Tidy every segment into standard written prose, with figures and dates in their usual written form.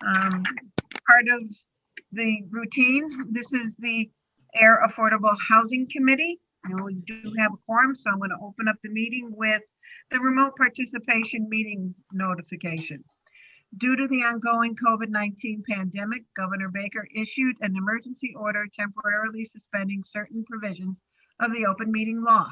Part of the routine, this is the Air Affordable Housing Committee. And we do have a quorum, so I'm going to open up the meeting with the remote participation meeting notification. Due to the ongoing COVID-19 pandemic, Governor Baker issued an emergency order temporarily suspending certain provisions of the open meeting law.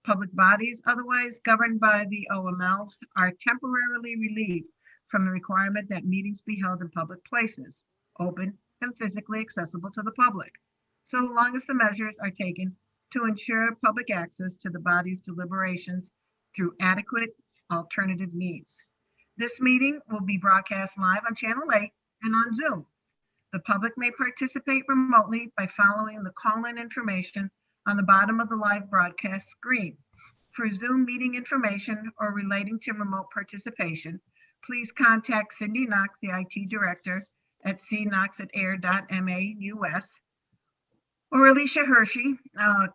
Public bodies otherwise governed by the OML are temporarily relieved from the requirement that meetings be held in public places, open and physically accessible to the public, so long as the measures are taken to ensure public access to the body's deliberations through adequate alternative means. This meeting will be broadcast live on Channel 8 and on Zoom. The public may participate remotely by following the call-in information on the bottom of the live broadcast screen. For Zoom meeting information or relating to remote participation, please contact Cindy Knox, the IT director, at cknox@ayer.ma.us, or Alicia Hershey,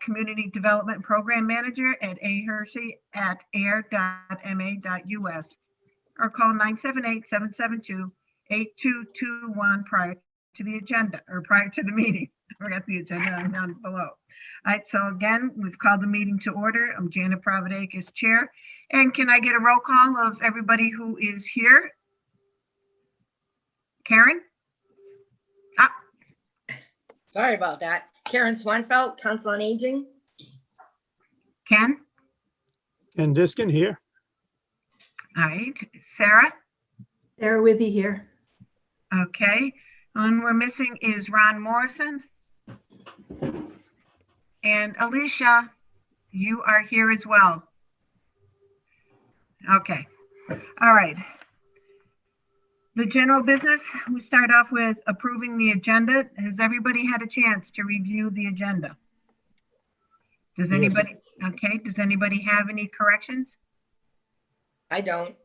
Community Development Program Manager at ahershey@ayer.ma.us, or call 978-772-8221 prior to the agenda, or prior to the meeting. I forgot the agenda down below. All right, so again, we've called the meeting to order. I'm Janet Providakis, chair. And can I get a roll call of everybody who is here? Karen? Sorry about that. Karen Swanfelt, Council on Aging. Ken? Ken Diskin here. All right, Sarah? Sarah Withy here. Okay, one we're missing is Ron Morrison. And Alicia, you are here as well. Okay, all right. The general business, we start off with approving the agenda. Has everybody had a chance to review the agenda? Does anybody, okay, does anybody have any corrections? I don't.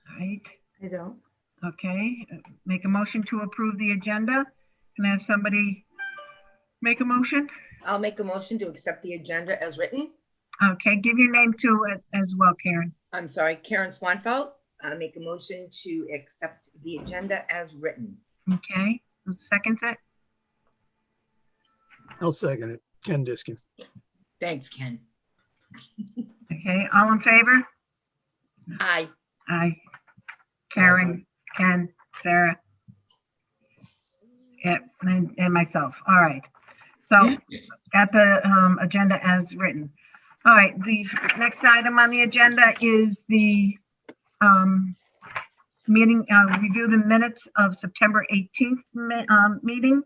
All right, I don't. okay, make a motion to approve the agenda. Can I have somebody make a motion? I'll make a motion to accept the agenda as written. Okay, give your name to it as well, Karen. I'm sorry, Karen Swanfelt. I'll make a motion to accept the agenda as written. Okay, who seconds it? I'll second it. Ken Diskin. Thanks, Ken. Okay, all in favor? Aye. Aye. Karen, Ken, Sarah. Yep, and myself. All right. So got the agenda as written. All right, the next item on the agenda is the meeting, review the minutes of September 18th meeting.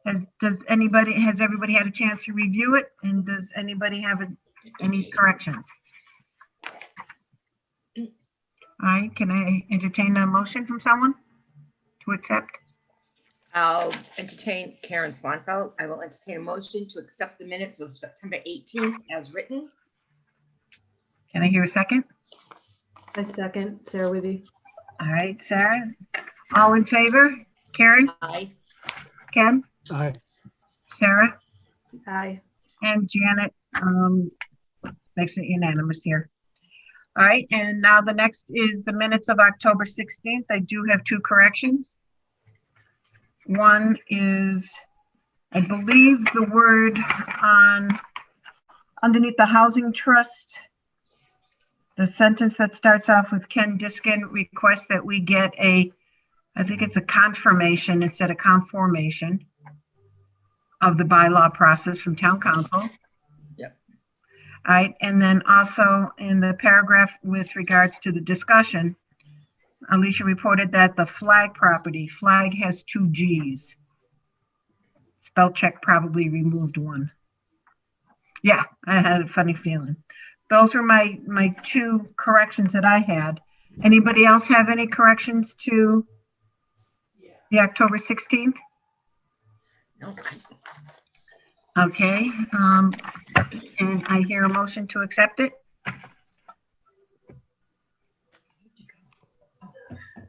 Has everybody had a chance to review it? And does anybody have any corrections? All right, can I entertain a motion from someone to accept? I'll entertain Karen Swanfelt. I will entertain a motion to accept the minutes of September 18th as written. Can I hear a second? I second. Sarah Withy. All right, Sarah, all in favor? Karen, Aye. Ken, Aye. Sarah, Aye. and Janet makes it unanimous here. All right, and now the next is the minutes of October 16th. I do have two corrections. One is, I believe the word underneath the housing trust, the sentence that starts off with Ken Diskin requests that we get I think it's a confirmation instead of conformation of the bylaw process from town council. Yep. All right, and then also in the paragraph with regards to the discussion, Alicia reported that the flag property, flag has 2 G's. Spell check probably removed one. Yeah, I had a funny feeling. Those were my two corrections that I had. Anybody else have any corrections to the October 16th? No. Okay, and I hear a motion to accept it.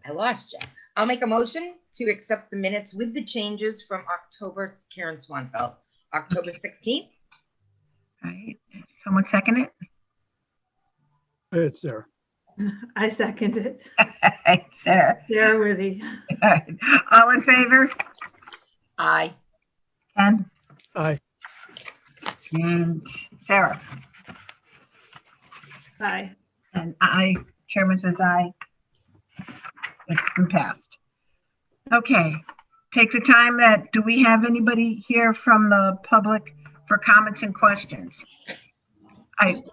I lost you. I'll make a motion to accept the minutes with the changes from October, Karen Swanfelt, October 16th. All right, someone second it? It's Sarah. I second it. All Sarah. Sarah Withy. All in favor? Aye. Ken Aye. and Sarah. Aye. And I, chairman says aye. It's been passed. Okay, take the time that, do we have anybody here from the public for comments and questions?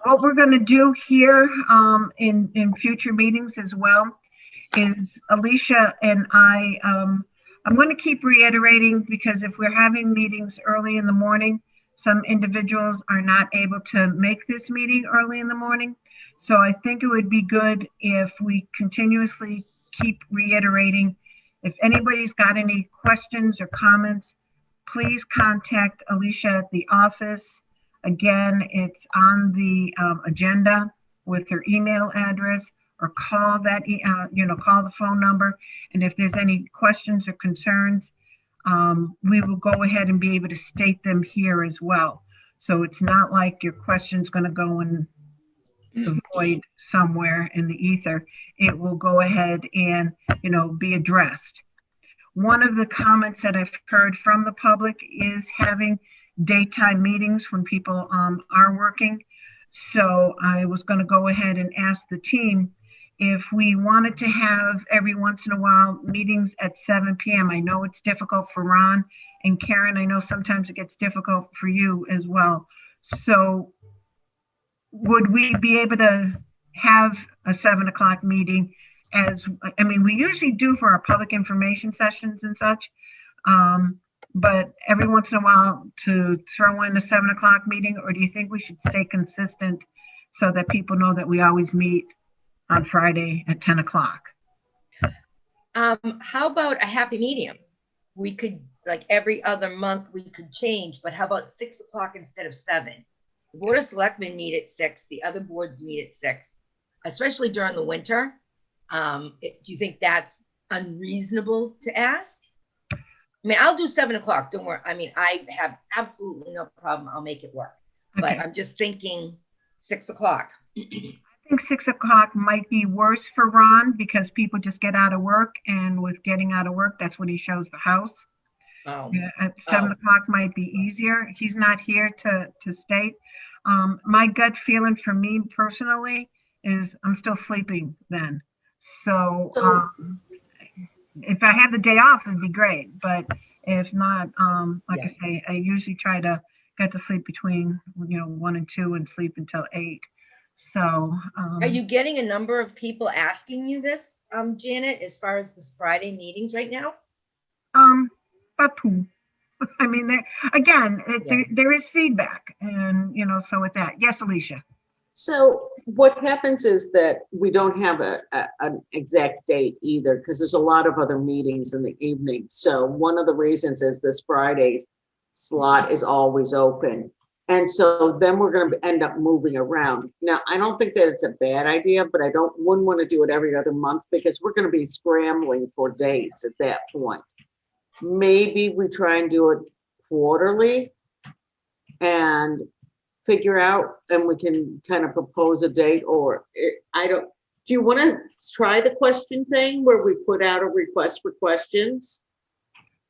What we're gonna do here in future meetings as well is Alicia and I'm gonna keep reiterating, because if we're having meetings early in the morning, some individuals are not able to make this meeting early in the morning. So I think it would be good if we continuously keep reiterating. If anybody's got any questions or comments, please contact Alicia at the office. Again, it's on the agenda with her email address, or call that, call the phone number. And if there's any questions or concerns, we will go ahead and be able to state them here as well. So it's not like your question's going to go in the void somewhere in the ether. It will go ahead and, be addressed. One of the comments that I've heard from the public is having daytime meetings when people are working. So I was going to go ahead and ask the team if we wanted to have every once in a while meetings at 7 p.m. I know it's difficult for Ron and Karen. I know sometimes it gets difficult for you as well. So would we be able to have a 7 o'clock meeting? We usually do for our public information sessions and such. But every once in a while to throw in a 7 o'clock meeting, or do you think we should stay consistent so that people know that we always meet on Friday at 10 o'clock? How about a happy medium? We could, like every other month, we could change, but how about 6 o'clock instead of 7? The Board of Selectmen meet at 6, the other boards meet at 6, especially during the winter. Do you think that's unreasonable to ask? I mean, I'll do 7 o'clock. Don't worry. I mean, I have absolutely no problem. I'll make it work. But Okay. I'm just thinking 6 o'clock. I think 6 o'clock might be worse for Ron, because people just get out of work, and with getting out of work, that's when he shows the house. Oh, At 7 o'clock might be easier. He's not here to state. My gut feeling for me personally is I'm still sleeping then. So if I have the day off, it'd be great. But if not, like I say, I usually try to get to sleep between 1 and 2 and sleep until 8. So are you getting a number of people asking you this, Janet, as far as this Friday meetings right now? about 2. I mean, there is feedback, and so with that, yes, Alicia. So what happens is that we don't have an exact date either, because there's a lot of other meetings in the evening. So one of the reasons is this Friday's slot is always open. And so then we're going to end up moving around. Now, I don't think that it's a bad idea, but wouldn't want to do it every other month, because we're going to be scrambling for dates at that point. Maybe we try and do it quarterly and figure out, and we can kind of propose a date, or do you want to try the question thing where we put out a request for questions?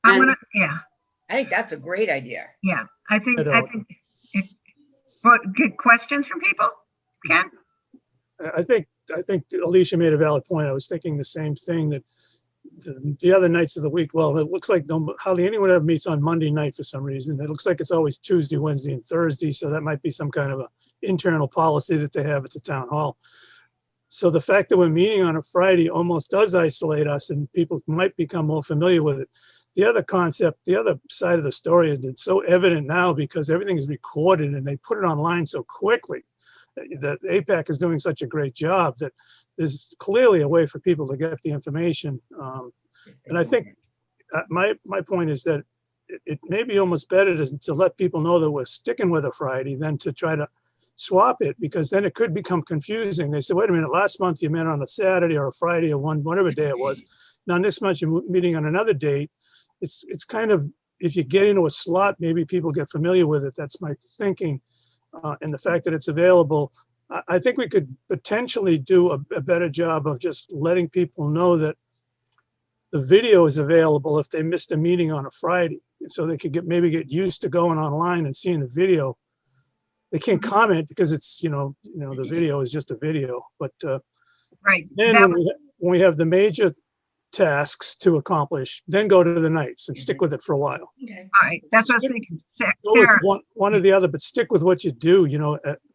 I think that's a great idea. Yeah, I think get questions from people, Ken? I think Alicia made a valid point. I was thinking the same thing, that the other nights of the week, well, it looks like hardly anyone ever meets on Monday night for some reason. It looks like it's always Tuesday, Wednesday, and Thursday. So that might be some kind of an internal policy that they have at the town hall. So the fact that we're meeting on a Friday almost does isolate us, and people might become more familiar with it. The other concept, the other side of the story is that it's so evident now because everything is recorded and they put it online so quickly. That APAC is doing such a great job that there's clearly a way for people to get the information. And I think my point is that it may be almost better to let people know that we're sticking with a Friday than to try to swap it, because then it could become confusing. They say, wait a minute, last month you met on a Saturday or a Friday or whatever day it was. Now this month you're meeting on another date. It's kind of, if you get into a slot, maybe people get familiar with it. That's my thinking. And the fact that it's available, I think we could potentially do a better job of just letting people know that the video is available if they missed a meeting on a Friday. So they could maybe get used to going online and seeing the video. They can't comment because it's, the video is just a video, but Right. then That when we have the major tasks to accomplish, then go to the nights and stick with it for a while. Okay. All right, that's what I was thinking. Go with Sarah, one or the other, but stick with what you do,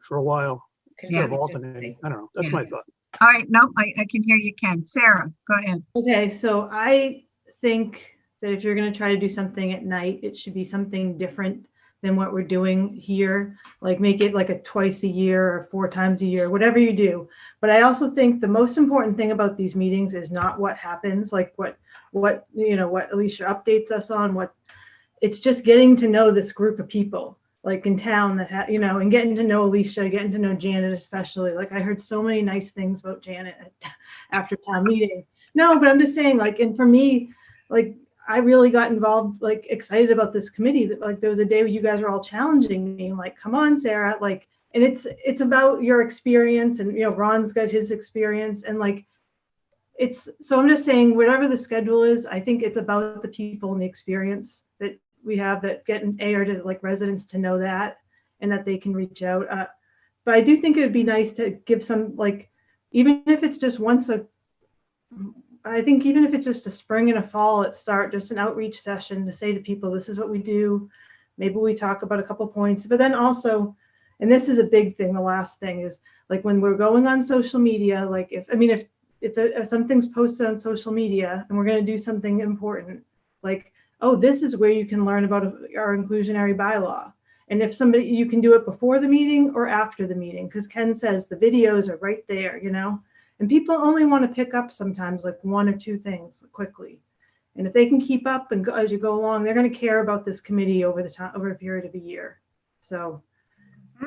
for a while instead of Yeah. alternating. I don't know. That's my thought. all right, no, I can hear you, Ken. Sarah, go ahead. Okay, so I think that if you're going to try to do something at night, it should be something different than what we're doing here. Like make it like a twice a year or 4 times a year, whatever you do. But I also think the most important thing about these meetings is not what happens, like what Alicia updates us on, it's just getting to know this group of people like in town that and getting to know Alicia, getting to know Janet especially. Like I heard so many nice things about Janet after town meeting. No, but I'm just saying, like, and for me, like I really got involved, like excited about this committee. That like there was a day where you guys were all challenging me, like, come on, Sarah, like, and it's about your experience, and Ron's got his experience, and like so I'm just saying, whatever the schedule is, I think it's about the people and the experience that we have that get an Ayer to like residents to know that, and that they can reach out. But I do think it would be nice to give some, like, even if it's just I think even if it's just a spring and a fall at start, just an outreach session to say to people, this is what we do. Maybe we talk about a couple points, but then also, and this is a big thing, the last thing is like when we're going on social media, like if something's posted on social media and we're going to do something important, like, oh, this is where you can learn about our inclusionary bylaw. And if you can do it before the meeting or after the meeting, because Ken says the videos are right there, and people only want to pick up sometimes like 1 or 2 things quickly. And if they can keep up and go as you go along, they're going to care about this committee over a period of a year. So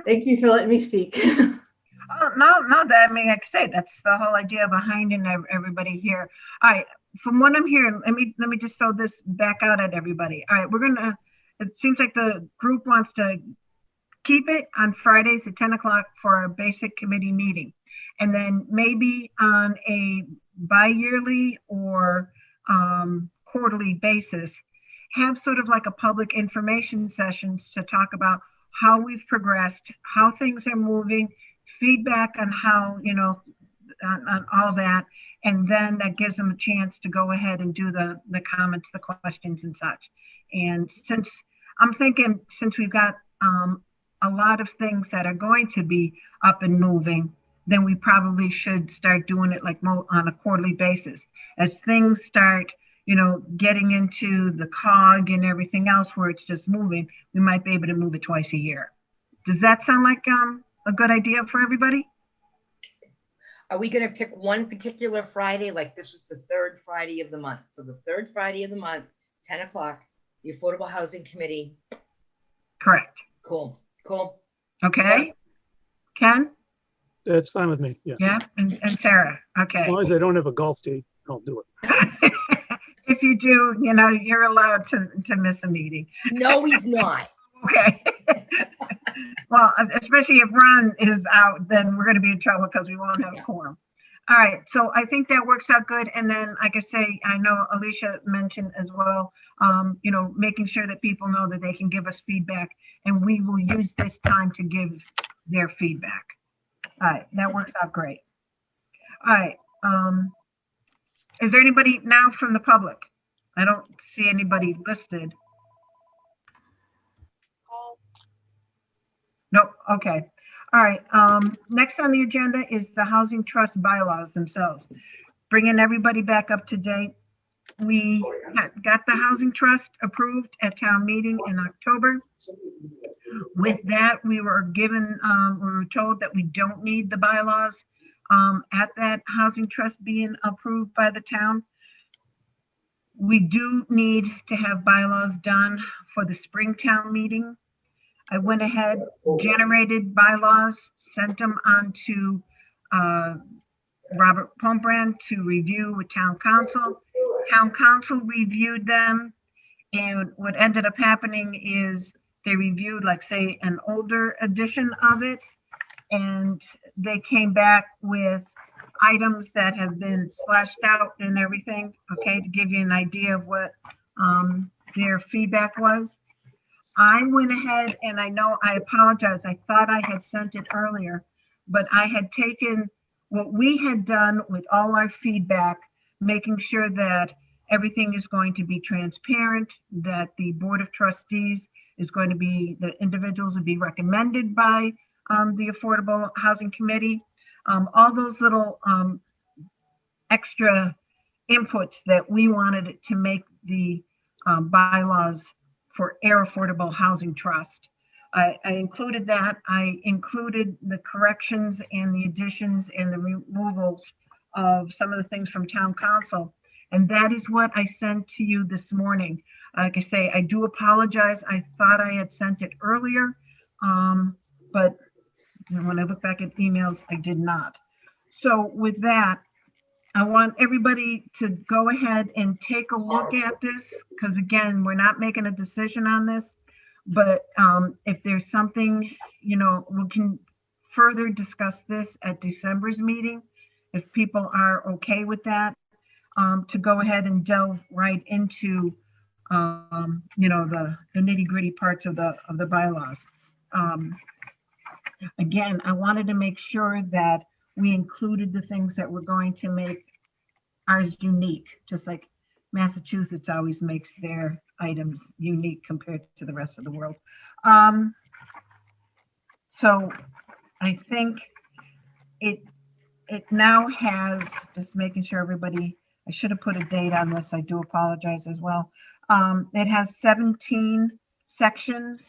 thank you for letting me speak. Oh, no, that, I mean, like I say, that's the whole idea behind everybody here. All right, from what I'm hearing, let me just throw this back out at everybody. All right, it seems like the group wants to keep it on Fridays at 10 o'clock for a basic committee meeting. And then maybe on a bi-yearly or quarterly basis, have sort of like a public information sessions to talk about how we've progressed, how things are moving, feedback on how, on all that. And then that gives them a chance to go ahead and do the comments, the questions and such. And since we've got a lot of things that are going to be up and moving, then we probably should start doing it like on a quarterly basis. As things start, getting into the cog and everything else where it's just moving, we might be able to move it twice a year. Does that sound like a good idea for everybody? Are we going to pick one particular Friday? Like this is the 3rd Friday of the month. So the 3rd Friday of the month, 10 o'clock, the Affordable Housing Committee. Correct. Cool. Okay. Ken? That's fine with me. Yeah. Yeah. And Sarah. Okay. As long as I don't have a golf tee, I'll do it. If you do, you're allowed to miss a meeting. No, he's not. Okay. Well, especially if Ron is out, then we're going to be in trouble because we won't have a quorum. All right. So I think that works out good. And then, like I say, I know Alicia mentioned as well, making sure that people know that they can give us feedback, and we will use this time to give their feedback. All right. That works out great. All right. Is there anybody now from the public? I don't see anybody listed. Nope. Okay. All right. Next on the agenda is the housing trust bylaws themselves. Bringing everybody back up to date. We got the housing trust approved at town meeting in October. With that, we were told that we don't need the bylaws at that housing trust being approved by the town. We do need to have bylaws done for the Springtown meeting. I went ahead, generated bylaws, sent them on to Robert Pombrand to review with town council. Town council reviewed them, and what ended up happening is they reviewed, like, say, an older edition of it, and they came back with items that have been slashed out and everything, okay, to give you an idea of what their feedback was. I went ahead and I know, I apologize, I thought I had sent it earlier, but I had taken what we had done with all our feedback, making sure that everything is going to be transparent, that the Board of Trustees is going to be, the individuals would be recommended by the Affordable Housing Committee. All those little extra inputs that we wanted to make the bylaws for Air Affordable Housing Trust. I included that. I included the corrections and the additions and the removals of some of the things from town council. And that is what I sent to you this morning. Like I say, I do apologize. I thought I had sent it earlier, but when I look back at emails, I did not. So with that, I want everybody to go ahead and take a look at this, because again, we're not making a decision on this. But if there's something, you know, we can further discuss this at December's meeting, if people are okay with that, to go ahead and delve right into, you know, the nitty gritty parts of the bylaws. Again, I wanted to make sure that we included the things that were going to make ours unique, just like Massachusetts always makes their items unique compared to the rest of the world. So I think it now has, just making sure everybody, I should have put a date on this. I do apologize as well. It has 17 sections.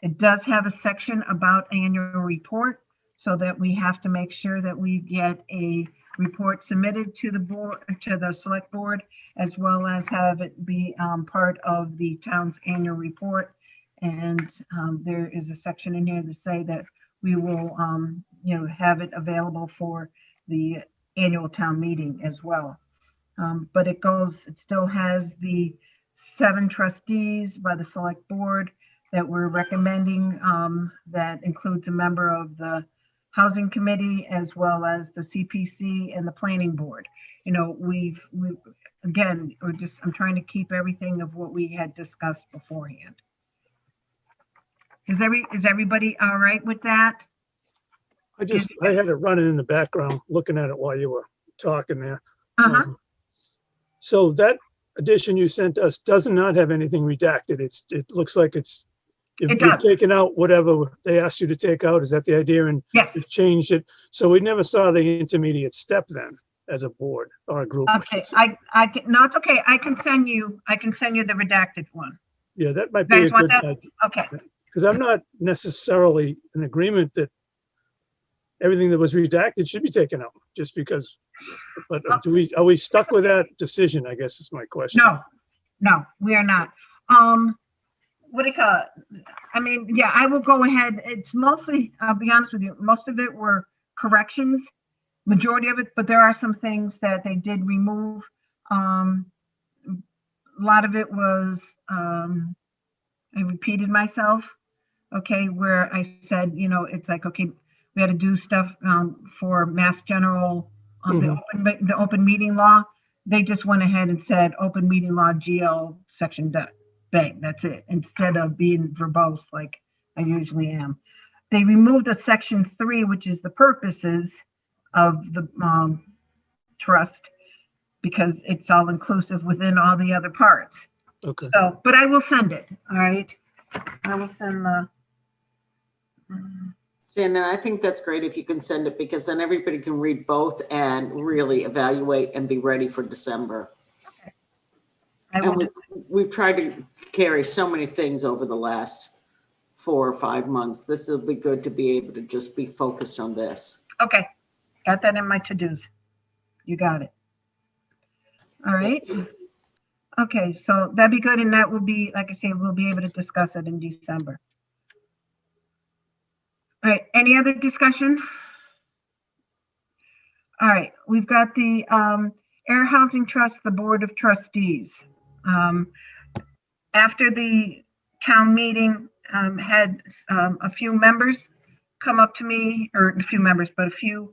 It does have a section about annual report, so that we have to make sure that we get a report submitted to the board, to the select board, as well as have it be part of the town's annual report. And there is a section in here to say that we will, you know, have it available for the annual town meeting as well. But it goes, it still has the 7 trustees by the select board that we're recommending. That includes a member of the Housing Committee, as well as the CPC and the Planning Board. You know, we've again, I'm trying to keep everything of what we had discussed beforehand. Is everybody all right with that? I had it running in the background, looking at it while you were talking there. So that edition you sent us does not have anything redacted. It looks like you've taken out whatever they asked you to take out. Is that the idea? And Yes. you've changed it. So we never saw the intermediate step then as a board or a group. Okay, I can, no, it's okay. I can send you the redacted one. Yeah, that might You be guys a want good that? idea. Okay. Because I'm not necessarily in agreement that everything that was redacted should be taken out just because, but are we stuck with that decision? I guess is my question. No, we are not. What do you call it? I mean, yeah, I will go ahead. It's mostly, I'll be honest with you, most of it were corrections, majority of it, but there are some things that they did remove. A lot of it was, I repeated myself, okay, where I said, you know, it's like, okay, we had to do stuff for Mass General, the open meeting law. They just went ahead and said open meeting law GL section bang, that's it, instead of being verbose like I usually am. They removed a section 3, which is the purposes of the trust, because it's all inclusive within all the other parts. Okay. So, but I will send it. All right. I will send the. Shannon, I think that's great if you can send it, because then everybody can read both and really evaluate and be ready for December. And we've tried to carry so many things over the last 4 or 5 months. This will be good to be able to just be focused on this. Okay, got that in my to-dos. You got it. All right. Okay, so that'd be good, and that will be, like I say, we'll be able to discuss it in December. All right, any other discussion? All right, we've got the Air Housing Trust, the Board of Trustees. After the town meeting had a few members come up to me, or a few members, but a few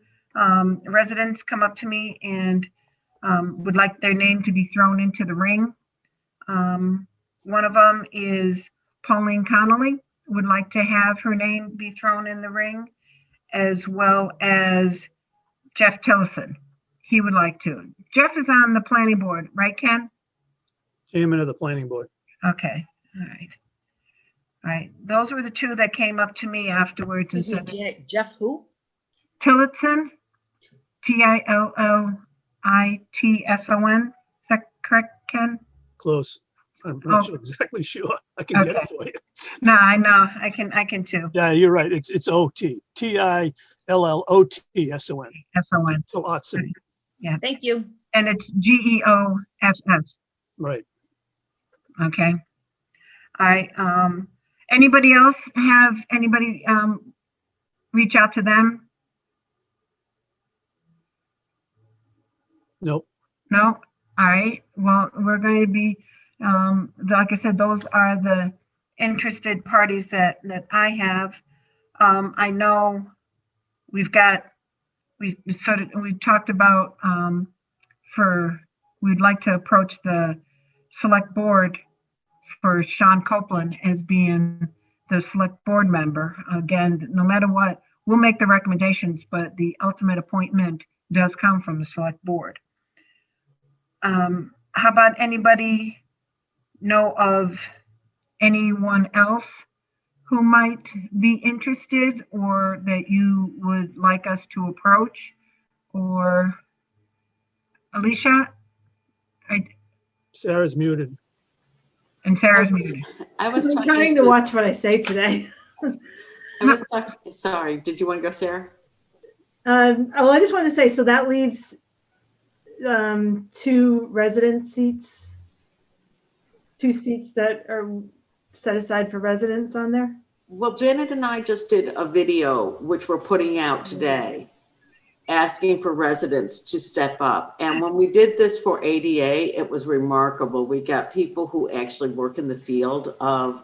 residents come up to me and would like their name to be thrown into the ring. One of them is Pauline Connolly, would like to have her name be thrown in the ring, as well as Jeff Tillison. He would like to. Jeff is on the planning board, right, Ken? Chairman of the planning board. Okay, all right. All right, those were the two that came up to me afterwards and Excuse me, said, Janet, Jeff who? Tillotson, Tillitson. Is that correct, Ken? Close. I'm Oh. not exactly sure. I can get it for you. No, I know, I can too. Yeah, you're right. It's OT. Tillotson. S-O-N, Tillotson. Thank you. and it's Geoff. Right. Okay. All right, anybody else have anybody reach out to them? Nope. No? All right, well, we're going to be, like I said, those are the interested parties that I have. I know we talked about, we'd like to approach the select board for Sean Copeland as being the select board member. Again, no matter what, we'll make the recommendations, but the ultimate appointment does come from the select board. How about anybody know of anyone else who might be interested or that you would like us to approach? Or Alicia? Sarah's muted. And Sarah's muted. I was I'm talking trying to watch what I say today. Sorry, did you want to go, Sarah? Well, I just want to say, so that leaves 2 resident seats, 2 seats that are set aside for residents on there. Well, Janet and I just did a video, which we're putting out today, asking for residents to step up. And when we did this for ADA, it was remarkable. We got people who actually work in the field of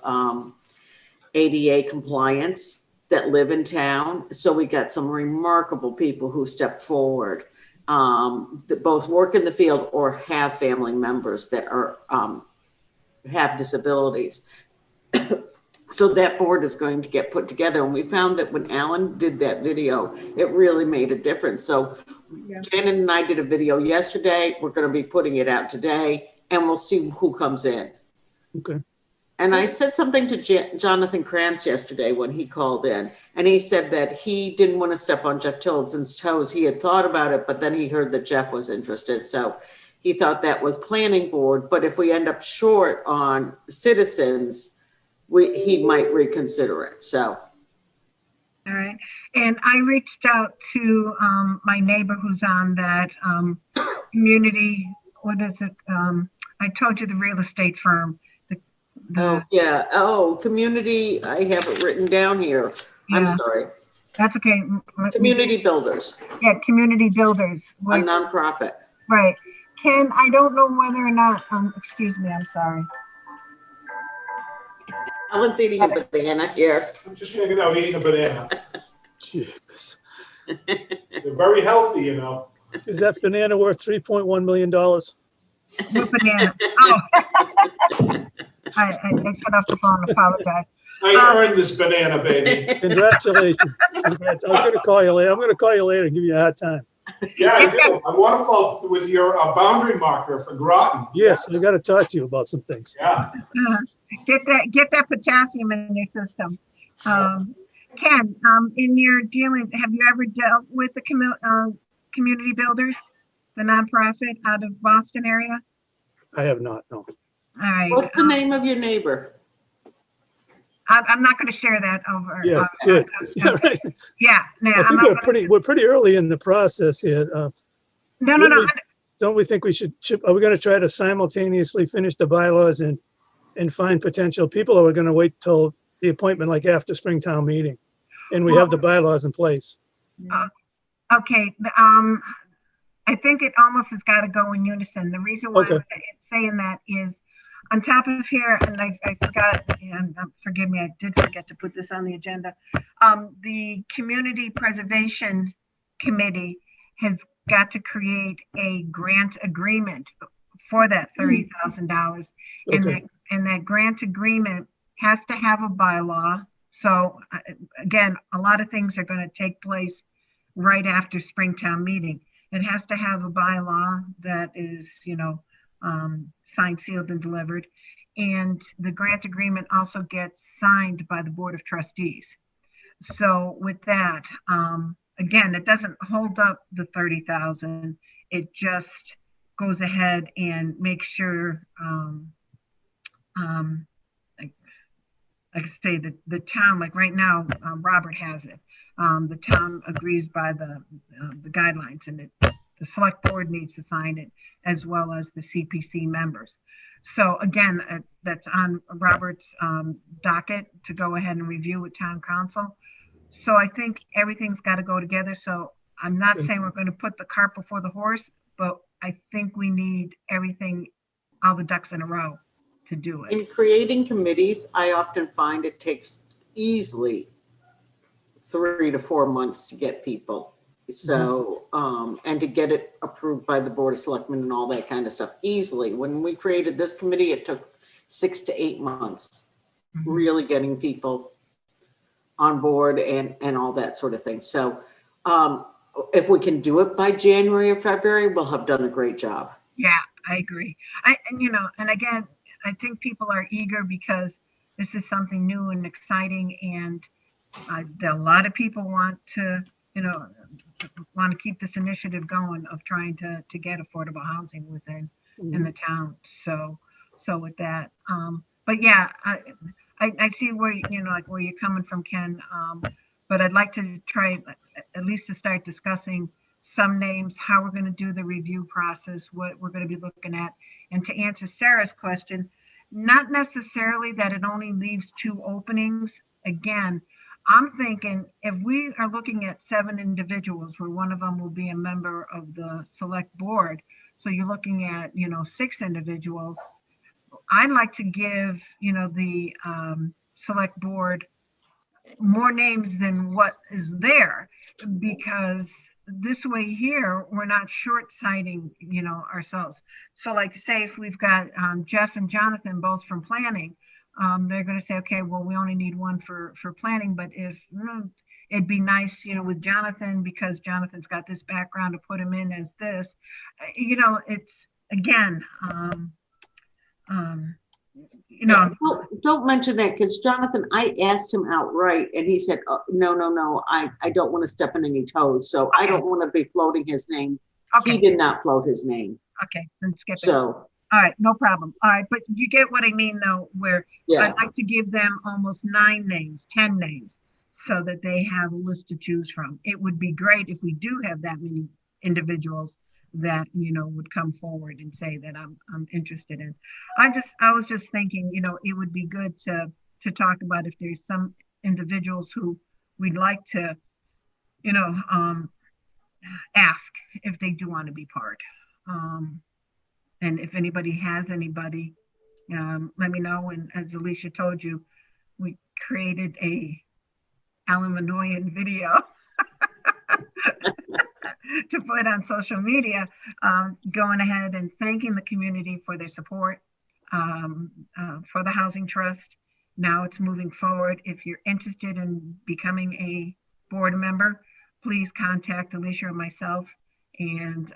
ADA compliance that live in town. So we got some remarkable people who stepped forward, that both work in the field or have family members that are have disabilities. So that board is going to get put together. And we found that when Alan did that video, it really made a difference. So Yeah. Janet and I did a video yesterday. We're going to be putting it out today, and we'll see who comes in. Okay. And I said something to Jonathan Krantz yesterday when he called in, and he said that he didn't want to step on Jeff Tillotson's toes. He had thought about it, but then he heard that Jeff was interested. So he thought that was planning board. But if we end up short on citizens, he might reconsider it. So. All right. And I reached out to my neighbor who's on that community, what is it? I told you the real estate firm. Oh, yeah. Oh, community. I have it written down here. I'm Yeah. sorry. That's okay. Community builders, Yeah, community builders. a Which- nonprofit. Right. Ken, I don't know whether or not, excuse me, I'm sorry. Alan's eating a banana here. I'm just hanging out eating a banana. Jeez. They're very healthy, you know. Is that banana worth $3.1 million? What banana? Oh. I cut off the phone, apologize. I earned this banana, baby. Congratulations. I'm going to call you later. I'm going to call you later and give you a hard time. Yeah, I do. I want to follow with your boundary marker for Groton. Yes, I got to talk to you about some things. Yeah. Get that potassium in your system. Ken, in your dealing, have you ever dealt with the community builders, the nonprofit out of Boston area? I have not, no. All right. What's the name of your neighbor? I'm not going to share that over. Yeah, good. Yeah, right. Yeah. No, I think we're pretty early in the process here. No. Don't we think we should are we going to try to simultaneously finish the bylaws and find potential people, or we're going to wait till the appointment like after Springtown meeting and we have the bylaws in place? Okay. I think it almost has got to go in unison. The reason why Okay. it's saying that is on top of here, and I forgot, and forgive me, I did forget to put this on the agenda. The Community Preservation Committee has got to create a grant agreement for that $30,000. And Okay. that grant agreement has to have a bylaw. So again, a lot of things are going to take place right after Springtown meeting. It has to have a bylaw that is, signed, sealed, and delivered. And the grant agreement also gets signed by the Board of Trustees. So with that, again, it doesn't hold up the 30,000. It just goes ahead and makes sure, like I say, the town, like right now, Robert has it. The town agrees by the guidelines, and the select board needs to sign it, as well as the CPC members. So again, that's on Robert's docket to go ahead and review with town council. So I think everything's got to go together. So I'm not saying we're going to put the cart before the horse, but I think we need everything, all the ducks in a row to do it. In creating committees, I often find it takes easily 3 to 4 months to get people. So, and to get it approved by the Board of Selectmen and all that kind of stuff easily. When we created this committee, it took 6 to 8 months, really getting people on board and all that sort of thing. So if we can do it by January or February, we'll have done a great job. Yeah, I agree. And again, I think people are eager because this is something new and exciting, and a lot of people want to keep this initiative going of trying to get affordable housing within in the town. So with that, but yeah, I see where where you're coming from, Ken. But I'd like to try at least to start discussing some names, how we're going to do the review process, what we're going to be looking at, and to answer Sarah's question, not necessarily that it only leaves 2 openings. Again, I'm thinking if we are looking at 7 individuals, where one of them will be a member of the select board, so you're looking at 6 individuals. I'd like to give the select board more names than what is there, because this way here we're not short-sighting ourselves. So like say if we've got Jeff and Jonathan both from planning, they're going to say, okay, well, we only need one for planning, but if it'd be nice with Jonathan, because Jonathan's got this background, to put him in as this. It's again don't mention that, because Jonathan, I asked him outright and he said, oh, no, I don't want to step on any toes. So I don't want to be floating his name. Okay. He did not float his name. Okay, then skip it. So, all right, no problem. All right, but you get what I mean though, where yeah, I'd like to give them almost 9 names, 10 names, so that they have a list to choose from. It would be great if we do have that many individuals that would come forward and say that I'm interested in. I was just thinking, it would be good to talk about if there's some individuals who we'd like to ask if they do want to be part. And if anybody has anybody, let me know. And as Alicia told you, we created a Alan Minoyan video to put on social media, going ahead and thanking the community for their support for the Housing Trust. Now it's moving forward. If you're interested in becoming a board member, please contact Alicia or myself, and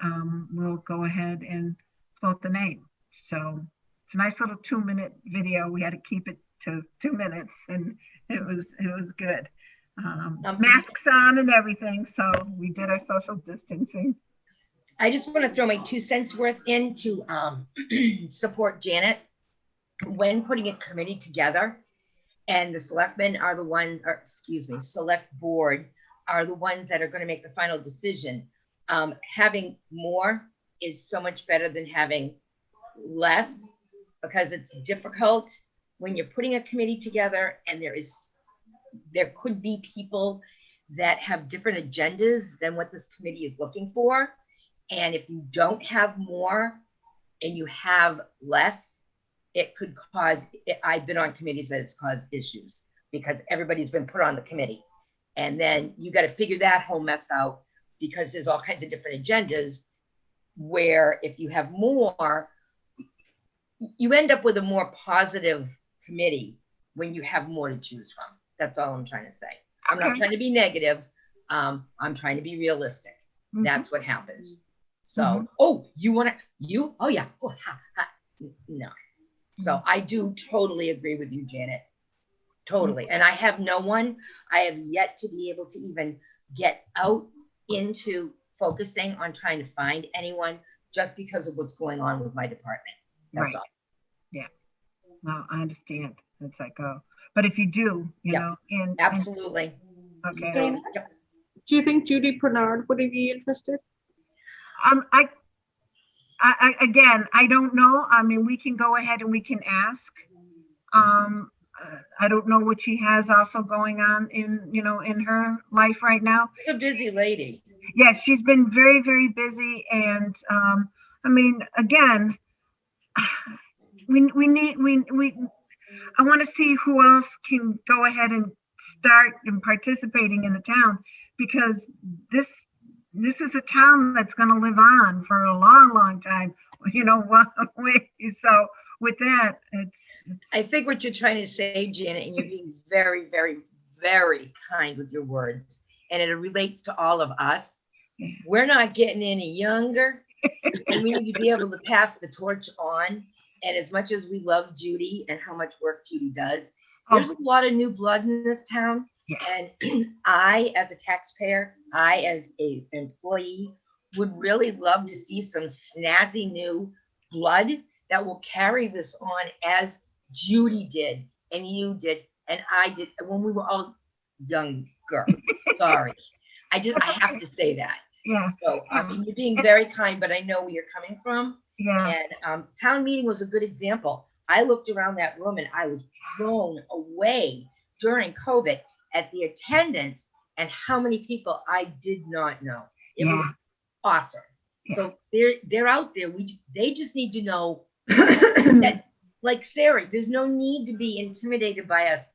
we'll go ahead and vote the name. So it's a nice little 2-minute video. We had to keep it to 2 minutes, and it was good. Masks on and everything, so we did our social distancing. I just want to throw my 2 cents worth in to support Janet when putting a committee together, and the selectmen are the ones, or excuse me, select board are the ones that are going to make the final decision. Having more is so much better than having less, because it's difficult when you're putting a committee together and there could be people that have different agendas than what this committee is looking for. And if you don't have more and you have less, it could cause, I've been on committees that it's caused issues because everybody's been put on the committee. And then you got to figure that whole mess out because there's all kinds of different agendas where if you have more, you end up with a more positive committee when you have more to choose from. That's all I'm trying to say. I'm not Okay. trying to be negative. I'm trying to be realistic. Mhm. That's what happens. So, Mhm. oh, you want to, oh yeah. Oh, ha, ha. No. So I do totally agree with you, Janet. Totally. And I have no one, I have yet to be able to even get out into focusing on trying to find anyone just because of what's going on with my department. That's Right. all. No, I understand. It's like, oh, but if you do, you Yep. know, and Absolutely. okay. Yep. Do you think Judy Bernard would be interested? Again, I don't know. I mean, we can go ahead and we can ask. I don't know what she has also going on in, you know, in her life right now. She's a busy lady. Yeah, she's been very, very busy. And, I mean, again, I want to see who else can go ahead and start and participating in the town because this is a town that's going to live on for a long, long time. You know, so with that, it's I think what you're trying to say, Janet, and you're being very, very, very kind with your words, and it relates to all of us. We're not getting any younger, and we need to be able to pass the torch on. And as much as we love Judy and how much work Judy does, there's a lot of new blood in this town. Yeah. And I, as a taxpayer, I, as an employee, would really love to see some snazzy new blood that will carry this on as Judy did, and you did, and I did when we were all younger. Sorry. I have to say that. yeah, So, I mean, you're being very kind, but I know where you're coming from. yeah. And town meeting was a good example. I looked around that room and I was blown away during COVID at the attendance and how many people I did not know. It was awesome. Yeah. So they're out there. They just need to know that, like Sarah, there's no need to be intimidated by us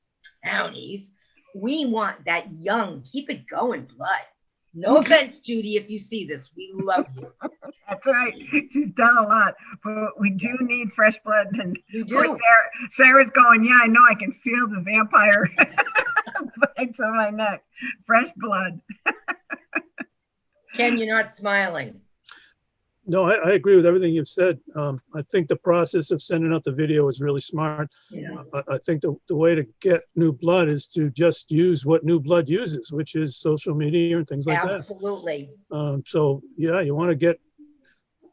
townies. We want that young, keep it going blood. No offense, Judy, if you see this, we love you. That's right. She's done a lot, but we do need fresh blood. And We of course, do. Sarah's going, yeah, I know, I can feel the vampire bites on my neck. Fresh blood. Ken, you're not smiling. No, I agree with everything you've said. I think the process of sending out the video is really smart. Yeah. I think the way to get new blood is to just use what new blood uses, which is social media and things like that. Absolutely. So yeah, you want to get,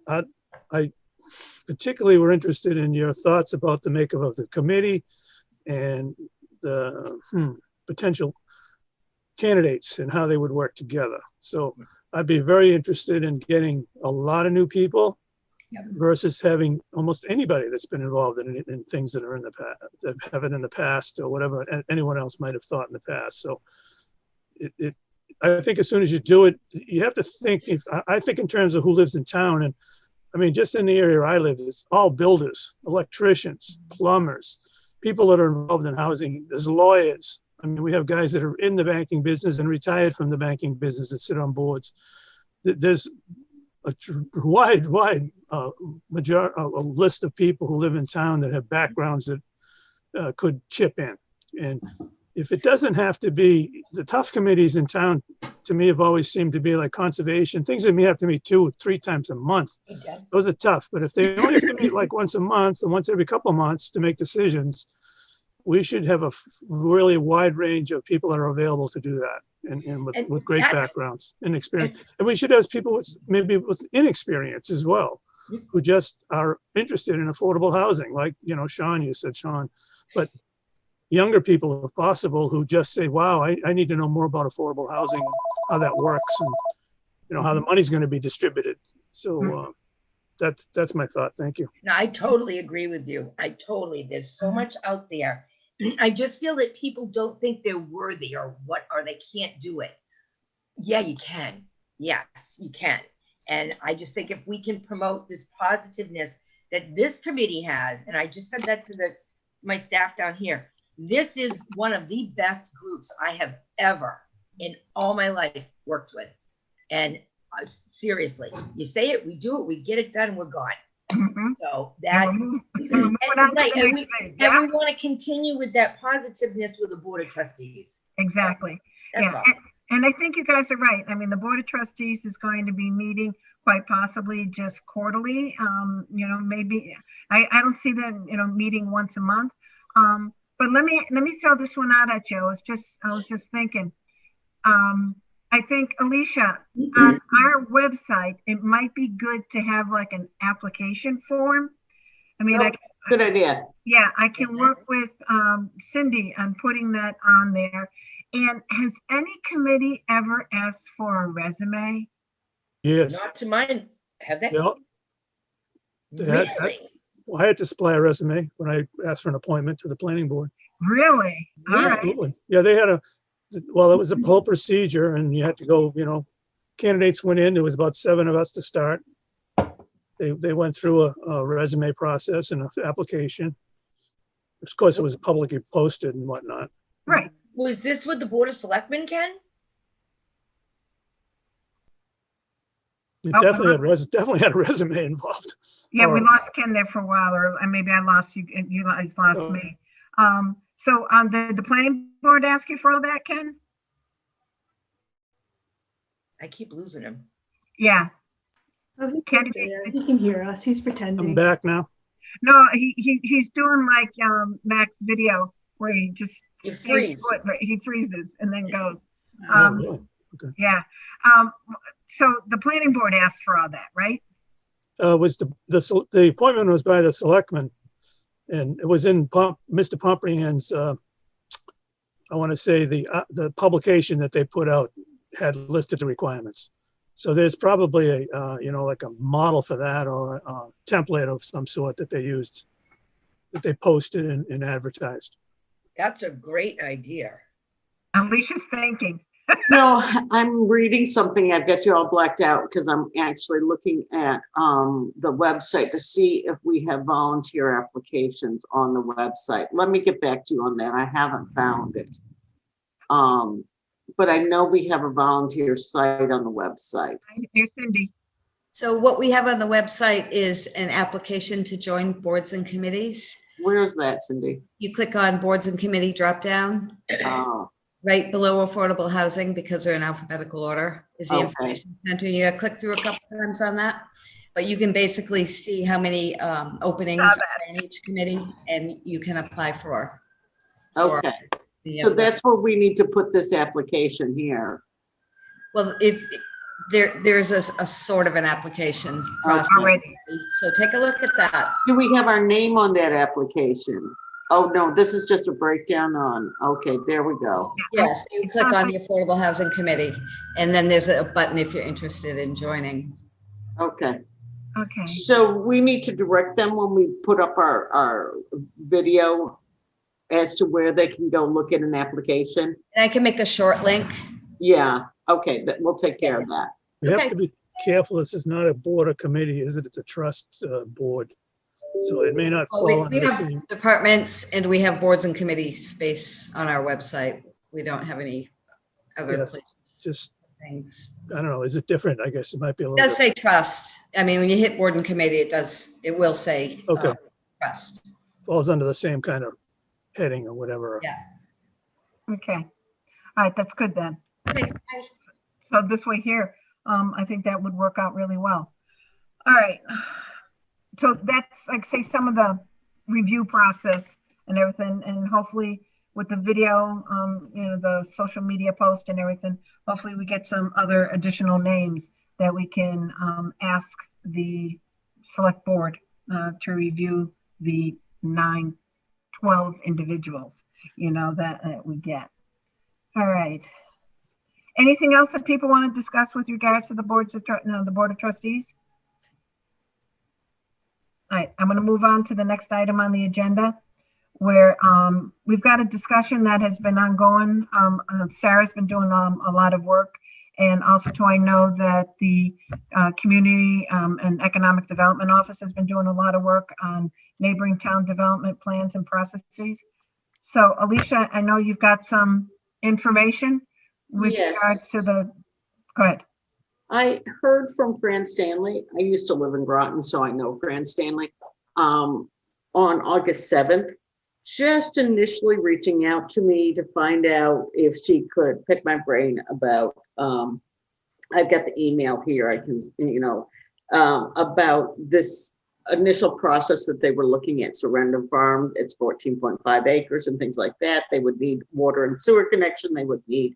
I particularly were interested in your thoughts about the makeup of the committee and the potential candidates and how they would work together. So I'd be very interested in getting a lot of new people versus having almost anybody that's been involved in things that are in the past, that have it in the past or whatever anyone else might have thought in the past. So I think as soon as you do it, you have to think, I think in terms of who lives in town. And I mean, just in the area I live, it's all builders, electricians, plumbers, people that are involved in housing. There's lawyers. I mean, we have guys that are in the banking business and retired from the banking business that sit on boards. There's a wide list of people who live in town that have backgrounds that could chip in. And if it doesn't have to be, the tough committees in town, to me, have always seemed to be like conservation, things that may have to meet 2 or 3 times a month. Those are tough. But if they only have to meet like once a month or once every couple of months to make decisions, we should have a really wide range of people that are available to do that and with great backgrounds and experience. And we should have people maybe with inexperience as well, who just are interested in affordable housing, like, you know, you said, Sean, but younger people, if possible, who just say, wow, I need to know more about affordable housing, how that works, and, you know, how the money's going to be distributed. So that's my thought. Thank you. No, I totally agree with you. There's so much out there. I just feel that people don't think they're worthy or they can't do it. Yeah, you can. Yes, you can. And I just think if we can promote this positiveness that this committee has, and I just said that to my staff down here, this is one of the best groups I have ever in all my life worked with. And seriously, you say it, we do it, we get it done, and we're gone. Mhm. So that, We're moving on to and, the right, and next thing. and Yeah, we want to continue with that positiveness with the Board of Trustees. exactly. That's Yeah, all. and I think you guys are right. I mean, the Board of Trustees is going to be meeting quite possibly just quarterly. Maybe, I don't see them, meeting once a month. But let me throw this one out at you. I was just thinking, I think, Alicia, on our website, it might be good to have like an application form. I mean, Good idea. yeah, I can work with Cindy on putting that on there. And has any committee ever asked for a resume? Yes. Not to mind, have they? Yeah. Really? Well, I had to supply a resume when I asked for an appointment to the planning board. Really? All Really? right. Absolutely. Yeah, they had well, it was a whole procedure and you had to go, candidates went in, there was about 7 of us to start. They went through a resume process and an application. Of course, it was publicly posted and whatnot. Right. Was this with the Board of Selectmen, Ken? It Oh, definitely had a resume involved. Yeah, we Or- lost Ken there for a while, or maybe I lost you, and you guys lost Oh. me. So the planning board ask you for all that, Ken? I keep losing him. Yeah. Oh, he's Can there. He can hear us. He's I'm pretending. back now. No, he's doing like Mac's video where he just You stays freeze. put, right? He freezes and then goes. Oh, Um, really? Yeah. So the planning board asked for all that, right? Was the appointment was by the selectmen, and it was in Mr. Pumprihan's. I want to say the publication that they put out had listed the requirements. So there's probably like a model for that or a template of some sort that they used, that they posted and advertised. That's a great idea. Alicia's thinking. No, I'm reading something. I've got you all blacked out because I'm actually looking at the website to see if we have volunteer applications on the website. Let me get back to you on that. I haven't found it. But I know we have a volunteer site on the website. Here's Cindy. So what we have on the website is an application to join boards and committees. Where is that, Cindy? You click on boards and committee dropdown, Oh, right below affordable housing, because they're in alphabetical order, is the Okay. information center. You gotta click through a couple times on that. But you can basically see how many openings Saw are in each committee, and you can apply for okay. the, So that's where we need to put this application here. well, if there's a sort of an application process. Already. So take a look at that. Do we have our name on that application? Oh, no, this is just a breakdown on, okay, there we go. Yes, you click on the Affordable Housing Committee, and then there's a button if you're interested in joining. Okay. Okay. So we need to direct them when we put up our video as to where they can go look at an application. And I can make a short link. Yeah, okay, we'll take care of that. You have Okay. to be careful. This is not a board or committee, is it? It's a trust board. So it may not Well, fall we under the have same. departments and we have boards and committees space on our website. We don't have any other Yes, places, Just, things. I don't know, is it different? I guess it might be a It little does bit. say trust. I mean, when you hit board and committee, it will say Okay. trust. Falls under the same kind of heading or whatever. Yeah. Okay. All right, that's good then. Okay. So this way here, I think that would work out really well. All right. So that's like say some of the review process and everything, and hopefully with the video, the social media post and everything, hopefully we get some other additional names that we can ask the select board to review the 12 individuals, that we get. All right. Anything else that people want to discuss with regards to the Board of Trustees? All right, I'm going to move on to the next item on the agenda, where we've got a discussion that has been ongoing. Sarah's been doing a lot of work, And also too, I know that the Community and Economic Development Office has been doing a lot of work on neighboring town development plans and processes. So Alicia, I know you've got some information with regards Yes. to the, go ahead. I heard from Fran Stanley. I used to live in Groton, so I know Fran Stanley. On August 7th, just initially reaching out to me to find out if she could pick my brain about, I've got the email here, I can, about this initial process that they were looking at Surrender Farm. It's 14.5 acres and things like that. They would need water and sewer connection. They would need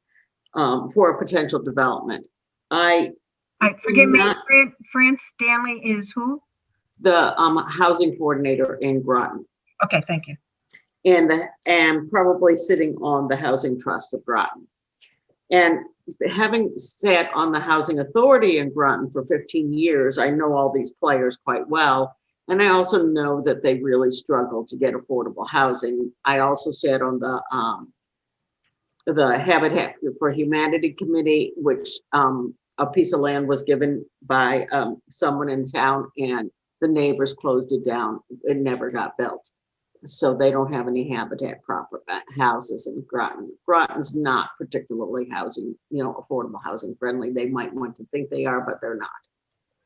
for a potential development. Forgive me, Fran Stanley is who? The housing coordinator in Groton. Okay, thank you. And probably sitting on the Housing Trust of Groton. And having sat on the Housing Authority in Groton for 15 years, I know all these players quite well. And I also know that they really struggle to get affordable housing. I also sat on the Habitat for Humanity Committee, which a piece of land was given by someone in town, and the neighbors closed it down. It never got built. So they don't have any habitat proper houses in Groton. Groton's not particularly affordable housing friendly. They might want to think they are, but they're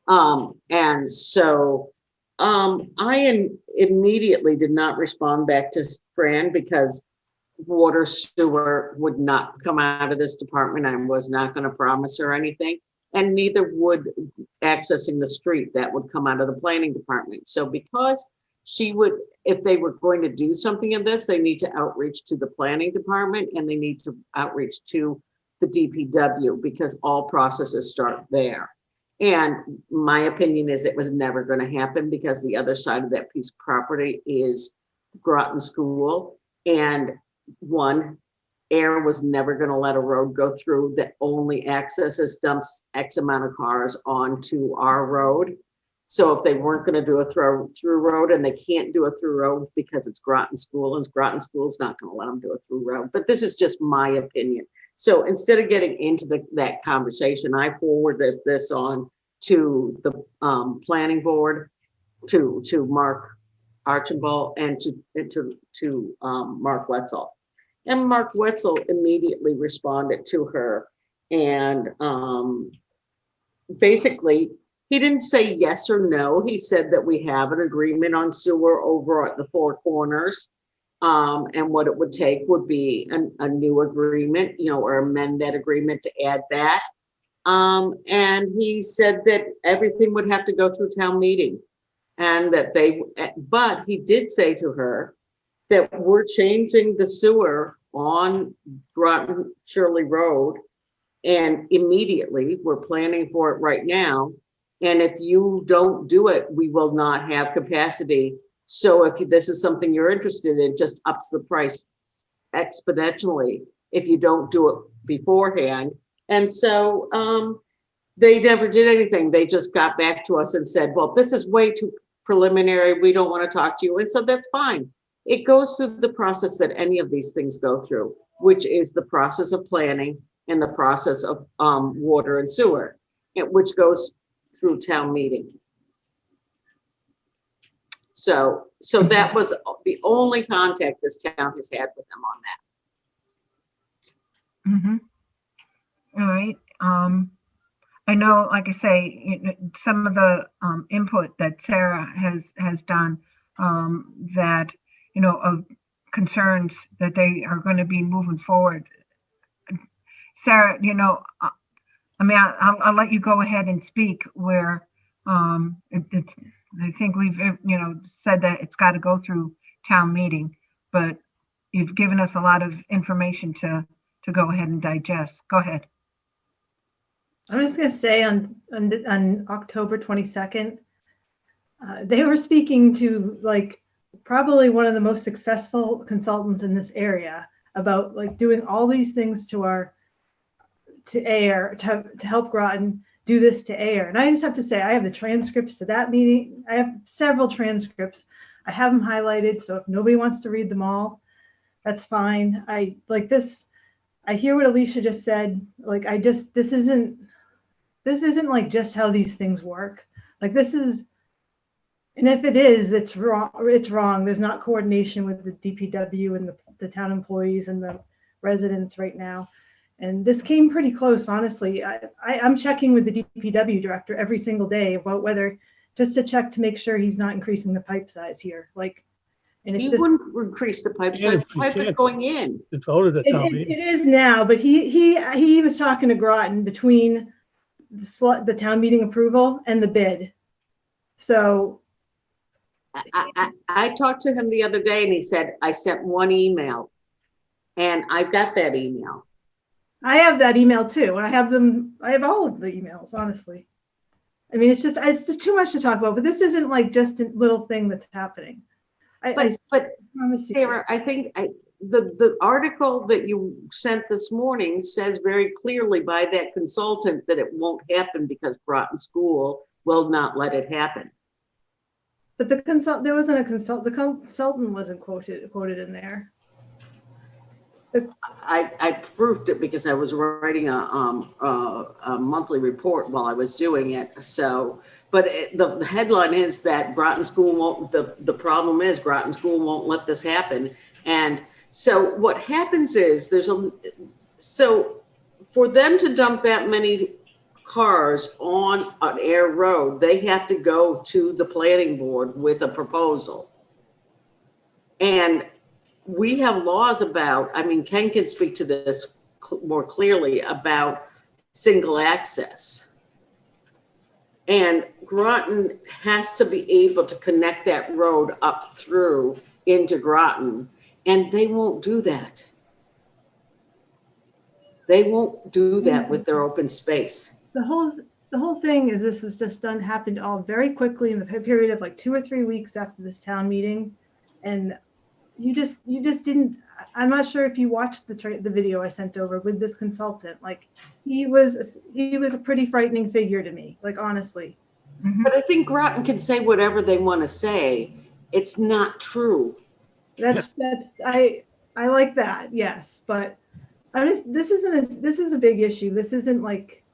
not. And so I immediately did not respond back to Fran because water sewer would not come out of this department. I was not going to promise her anything, and neither would accessing the street. That would come out of the planning department. So because she would, if they were going to do something in this, they need to outreach to the planning department and they need to outreach to the DPW because all processes start there. And my opinion is it was never going to happen because the other side of that piece of property is Groton School. And one, Ayer was never going to let a road go through that only accesses dumps X amount of cars onto our road. So if they weren't going to do a through road, and they can't do a through road because it's Groton School, and Groton School's not going to let them do a through road. But this is just my opinion. So instead of getting into that conversation, I forwarded this on to the planning board, to Mark Archibald, and to Mark Wetzel. And Mark Wetzel immediately responded to her, and basically, he didn't say yes or no. He said that we have an agreement on sewer over at the Four Corners. And what it would take would be a new agreement, or amend that agreement to add that. And he said that everything would have to go through town meeting, and that but he did say to her that we're changing the sewer on Groton Shirley Road, and immediately we're planning for it right now. And if you don't do it, we will not have capacity. So if this is something you're interested in, just ups the price exponentially if you don't do it beforehand. And so they never did anything. They just got back to us and said, well, this is way too preliminary. We don't want to talk to you. And so that's fine. It goes through the process that any of these things go through, which is the process of planning and the process of water and sewer, which goes through town meeting. So that was the only contact this town has had with them on that. All right. I know, like I say, some of the input that Sarah has done that, of concerns that they are going to be moving forward. Sarah, I'll let you go ahead and speak where I think we've, said that it's got to go through town meeting, but you've given us a lot of information to go ahead and digest. Go ahead. I'm just going to say on October 22nd, they were speaking to probably one of the most successful consultants in this area about doing all these things to Ayer to help Groton do this to Ayer. And I just have to say, I have the transcripts to that meeting. I have several transcripts. I have them highlighted. So if nobody wants to read them all, that's fine. I like this. I hear what Alicia just said. Like, this isn't like just how these things work. Like, this is, and if it is, it's wrong. It's wrong. There's not coordination with the DPW and the town employees and the residents right now. And this came pretty close, honestly. I'm checking with the DPW director every single day about whether, just to check to make sure he's not increasing the pipe size here. Like, and it's He just, wouldn't increase the pipe size. The pipe is going in. It voted at town it meeting. is now, but he was talking to Groton between the town meeting approval and the bid. So I talked to him the other day and he said, I sent one email and I got that email. I have that email too, and I have all of the emails, honestly. I mean, it's just too much to talk about, but this isn't like just a little thing that's happening. But promise you. Sarah, I think the article that you sent this morning says very clearly by that consultant that it won't happen because Groton School will not let it happen. But the consultant wasn't quoted in there. I proofed it because I was writing a monthly report while I was doing it. So, but the headline is that Groton School won't, the problem is Groton School won't let this happen. And so what happens is so for them to dump that many cars on an Ayer road, they have to go to the planning board with a proposal. And we have laws about, I mean, Ken can speak to this more clearly about single access. And Groton has to be able to connect that road up through into Groton, and they won't do that. They won't do that with their open space. The whole thing is this was just happened all very quickly in the period of like 2 or 3 weeks after this town meeting. And you just didn't, I'm not sure if you watched the video I sent over with this consultant. Like he was a pretty frightening figure to me, like honestly. But I think Groton can say whatever they want to say. It's not true. I like that, yes, but this is a big issue. This isn't like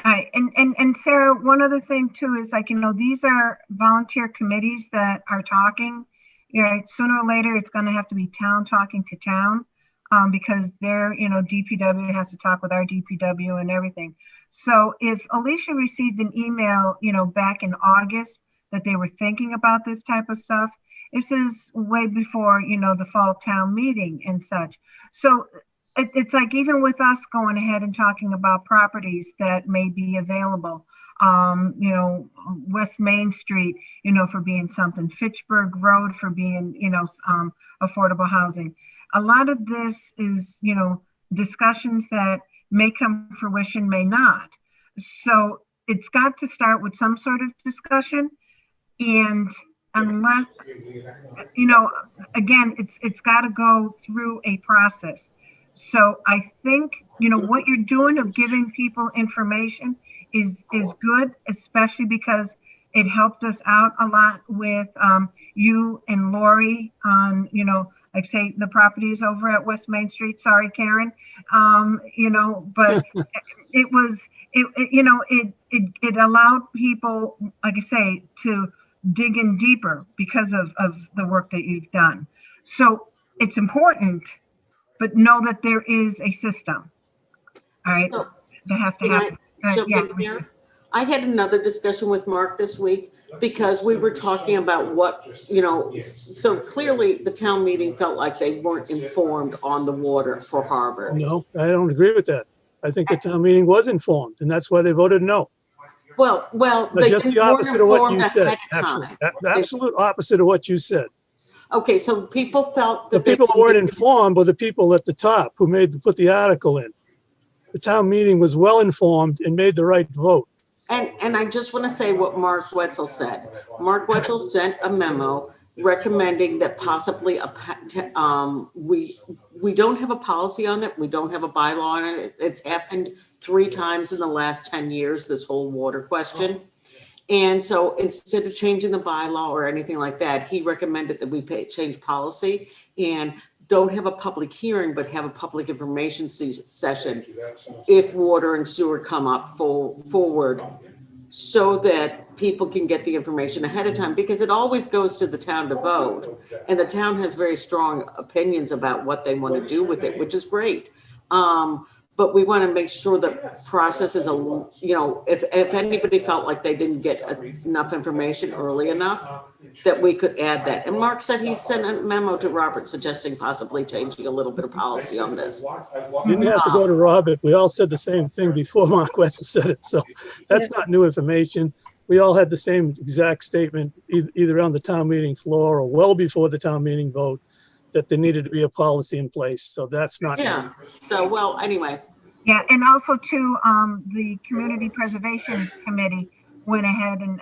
And Sarah, one other thing too is like, these are volunteer committees that are talking. Sooner or later, it's going to have to be town talking to town because their, DPW has to talk with our DPW and everything. So if Alicia received an email, back in August that they were thinking about this type of stuff, this is way before, the fall town meeting and such. So it's like even with us going ahead and talking about properties that may be available, West Main Street, for being something, Fitchburg Road for being, affordable housing. A lot of this is, discussions that may come to fruition, may not. So it's got to start with some sort of discussion. And unless, again, it's got to go through a process. So I think, what you're doing of giving people information is good, especially because it helped us out a lot with you and Lori on, like say the properties over at West Main Street. Sorry, Karen. But it allowed people, like I say, to dig in deeper because of the work that you've done. So it's important, but know that there is a system. All right. So, that has to happen. I had another discussion with Mark this week because we were talking about what, so clearly the town meeting felt like they weren't informed on the water for Harbor. No, I don't agree with that. I think the town meeting was informed, and that's why they voted no. Well, But just the opposite of what you said. Time. The absolute opposite of what you said. Okay, so people felt The that people who weren't informed were the people at the top who put the article in. The town meeting was well informed and made the right vote. And I just want to say what Mark Wetzel said. Mark Wetzel sent a memo recommending that possibly we don't have a policy on it. We don't have a bylaw on it. It's happened 3 times in the last 10 years, this whole water question. And so instead of changing the bylaw or anything like that, he recommended that we change policy. And don't have a public hearing, but have a public information session if water and sewer come up forward, so that people can get the information ahead of time, because it always goes to the town to vote. And the town has very strong opinions about what they want to do with it, which is great. But we want to make sure that process is if anybody felt like they didn't get enough information early enough, that we could add that. And Mark said he sent a memo to Robert suggesting possibly changing a little bit of policy on this. You didn't have to go to Robert. We all said the same thing before Mark Wetzel said it. So that's not new information. We all had the same exact statement, either on the town meeting floor or well before the town meeting vote, that there needed to be a policy in place. So that's not. Yeah. So, well, anyway. Yeah, and also too, the Community Preservation Committee went ahead and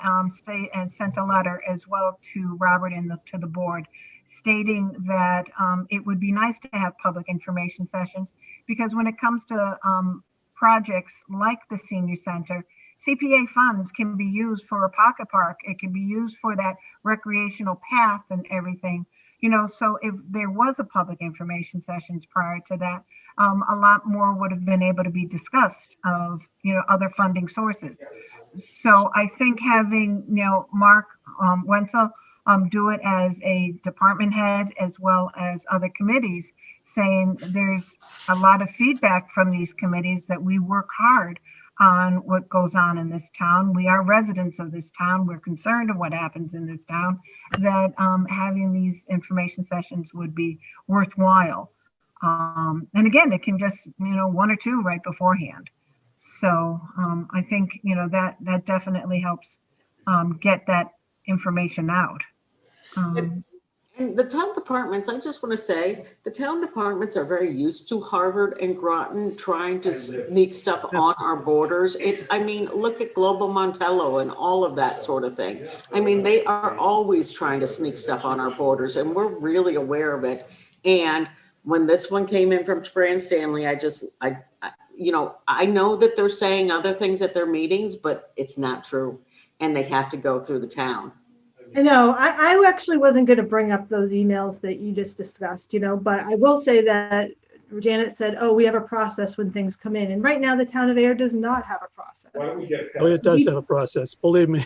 sent a letter as well to Robert and to the board, stating that it would be nice to have public information sessions, because when it comes to projects like the senior center, CPA funds can be used for a pocket park. It can be used for that recreational path and everything. So if there was a public information sessions prior to that, a lot more would have been able to be discussed of, other funding sources. So I think having, Mark Wenzel do it as a department head, as well as other committees, saying there's a lot of feedback from these committees that we work hard on what goes on in this town. We are residents of this town. We're concerned of what happens in this town, that having these information sessions would be worthwhile. And again, it can just, one or two right beforehand. So I think, that definitely helps get that information out. And the town departments, I just want to say, the town departments are very used to Harvard and Groton trying to sneak stuff on our borders. Look at Global Montello and all of that sort of thing. They are always trying to sneak stuff on our borders, and we're really aware of it. And when this one came in from Fran Stanley, I know that they're saying other things at their meetings, but it's not true. And they have to go through the town. I know. I actually wasn't going to bring up those emails that you just discussed, but I will say that Janet said, oh, we have a process when things come in. And right now, the town of Ayer does not have a process. Oh, it does have a process. Believe me,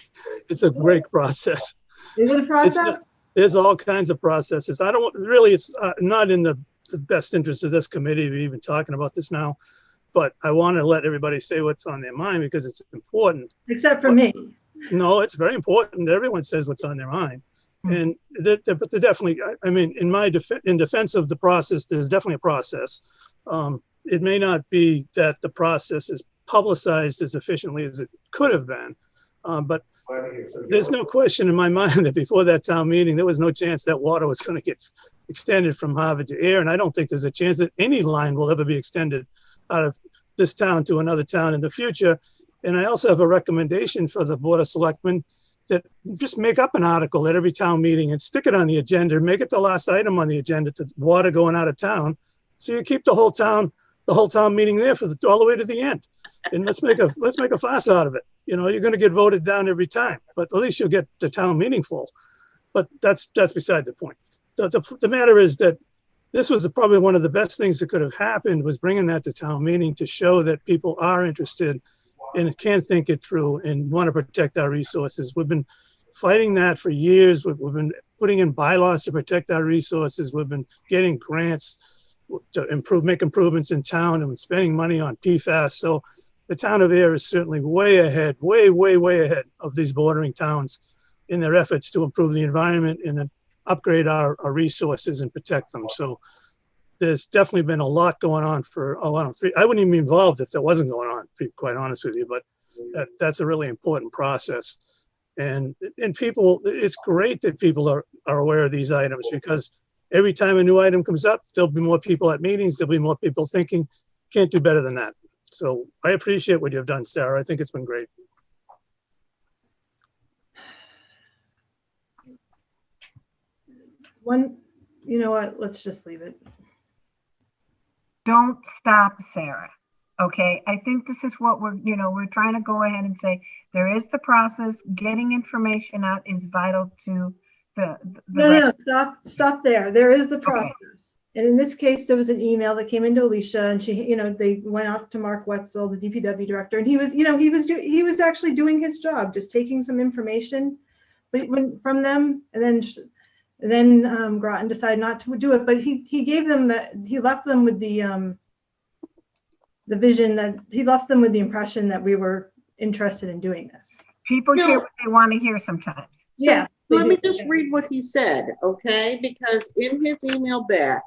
it's a great process. Is it a process? There's all kinds of processes. It's not in the best interest of this committee to be even talking about this now, but I want to let everybody say what's on their mind, because it's important. Except for me. No, it's very important. Everyone says what's on their mind. And but they're definitely, in defense of the process, there's definitely a process. It may not be that the process is publicized as efficiently as it could have been, but there's no question in my mind that before that town meeting, there was no chance that water was going to get extended from Harvard to Ayer. And I don't think there's a chance that any line will ever be extended out of this town to another town in the future. And I also have a recommendation for the Board of Selectmen, that just make up an article at every town meeting and stick it on the agenda, make it the last item on the agenda, to water going out of town. So you keep the whole town meeting there all the way to the end. And let's make a fuss out of it. You're going to get voted down every time, but at least you'll get the town meeting full. But that's beside the point. The matter is that this was probably one of the best things that could have happened, was bringing that to town meeting to show that people are interested and can think it through and want to protect our resources. We've been fighting that for years. We've been putting in bylaws to protect our resources. We've been getting grants to make improvements in town, and spending money on PFAS. So the town of Ayer is certainly way ahead, way ahead of these bordering towns in their efforts to improve the environment and upgrade our resources and protect them. So there's definitely been a lot going on I wouldn't even be involved if that wasn't going on, to be quite honest with you, but that's a really important process. And people, it's great that people are aware of these items, because every time a new item comes up, there'll be more people at meetings, there'll be more people thinking, can't do better than that. So I appreciate what you've done, Sarah. I think it's been great. You know what, let's just leave it. Don't stop, Sarah. Okay, I think this is what we're trying to go ahead and say. There is the process. Getting information out is vital to the No, stop there. There is the process. And in this case, there was an email that came into Alicia, and she, you know, they went off to Mark Wetzel, the DPW director, and he was, you know, he was actually doing his job, just taking some information from them, and then Groton decided not to do it, but he gave them he left them with the vision, that he left them with the impression that we were interested in doing this. People No. hear what they want to hear sometimes. So Yeah. let me just read what he said, okay? Because in his email back,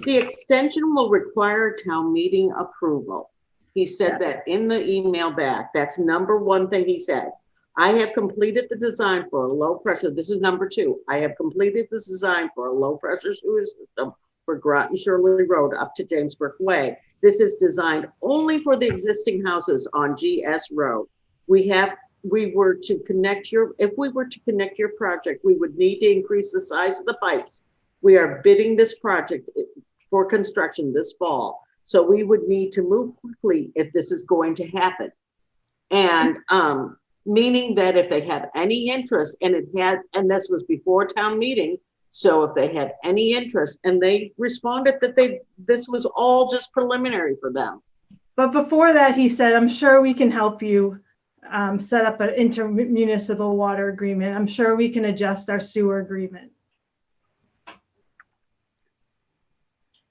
the extension will require town meeting approval. He said that in the email back. That's number one thing he said. I have completed the design for a low pressure. This is number two. I have completed this design for a low pressure sewer system for Groton Shirley Road up to James Brook Way. This is designed only for the existing houses on GS Road. If we were to connect your project, we would need to increase the size of the pipes. We are bidding this project for construction this fall. So we would need to move quickly if this is going to happen. And meaning that if they have any interest, and this was before town meeting, so if they had any interest, and they responded that this was all just preliminary for them. But before that, he said, I'm sure we can help you set up an intermunicipal water agreement. I'm sure we can adjust our sewer agreement.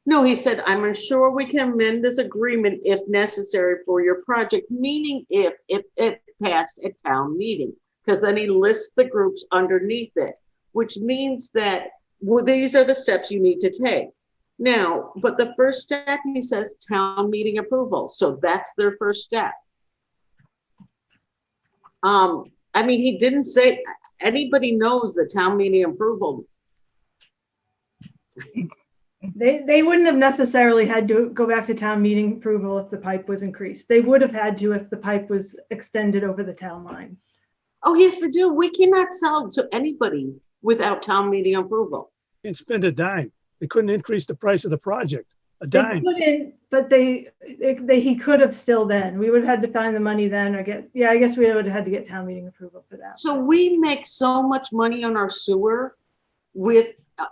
No, he said, I'm sure we can amend this agreement if necessary for your project, meaning if it passed at town meeting, because then he lists the groups underneath it, which means that, well, these are the steps you need to take. Now, but the first step, he says, town meeting approval. So that's their first step. I mean, he didn't say, anybody knows the town meeting approval. They wouldn't have necessarily had to go back to town meeting approval if the pipe was increased. They would have had to if the pipe was extended over the town line. Oh, yes, they do. We cannot sell to anybody without town meeting approval. Can't spend a dime. They couldn't increase the price of the project, a They dime. couldn't, but he could have still then. We would have had to find the money then or I guess we would have had to get town meeting approval for that. So we make so much money on our sewer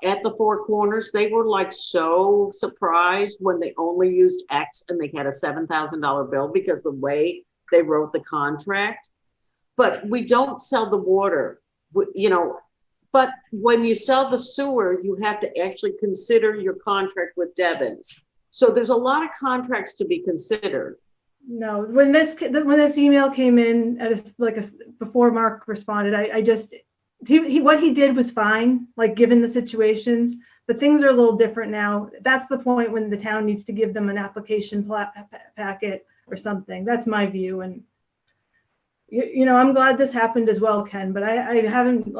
at the Four Corners. They were like so surprised when they only used X and they had a $7,000 bill because the way they wrote the contract. But we don't sell the water, you know, but when you sell the sewer, you have to actually consider your contract with Devon's. So there's a lot of contracts to be considered. No, when this email came in before Mark responded, what he did was fine, like given the situations, but things are a little different now. That's the point when the town needs to give them an application packet or something. That's my view. And, you know, I'm glad this happened as well, Ken, but I haven't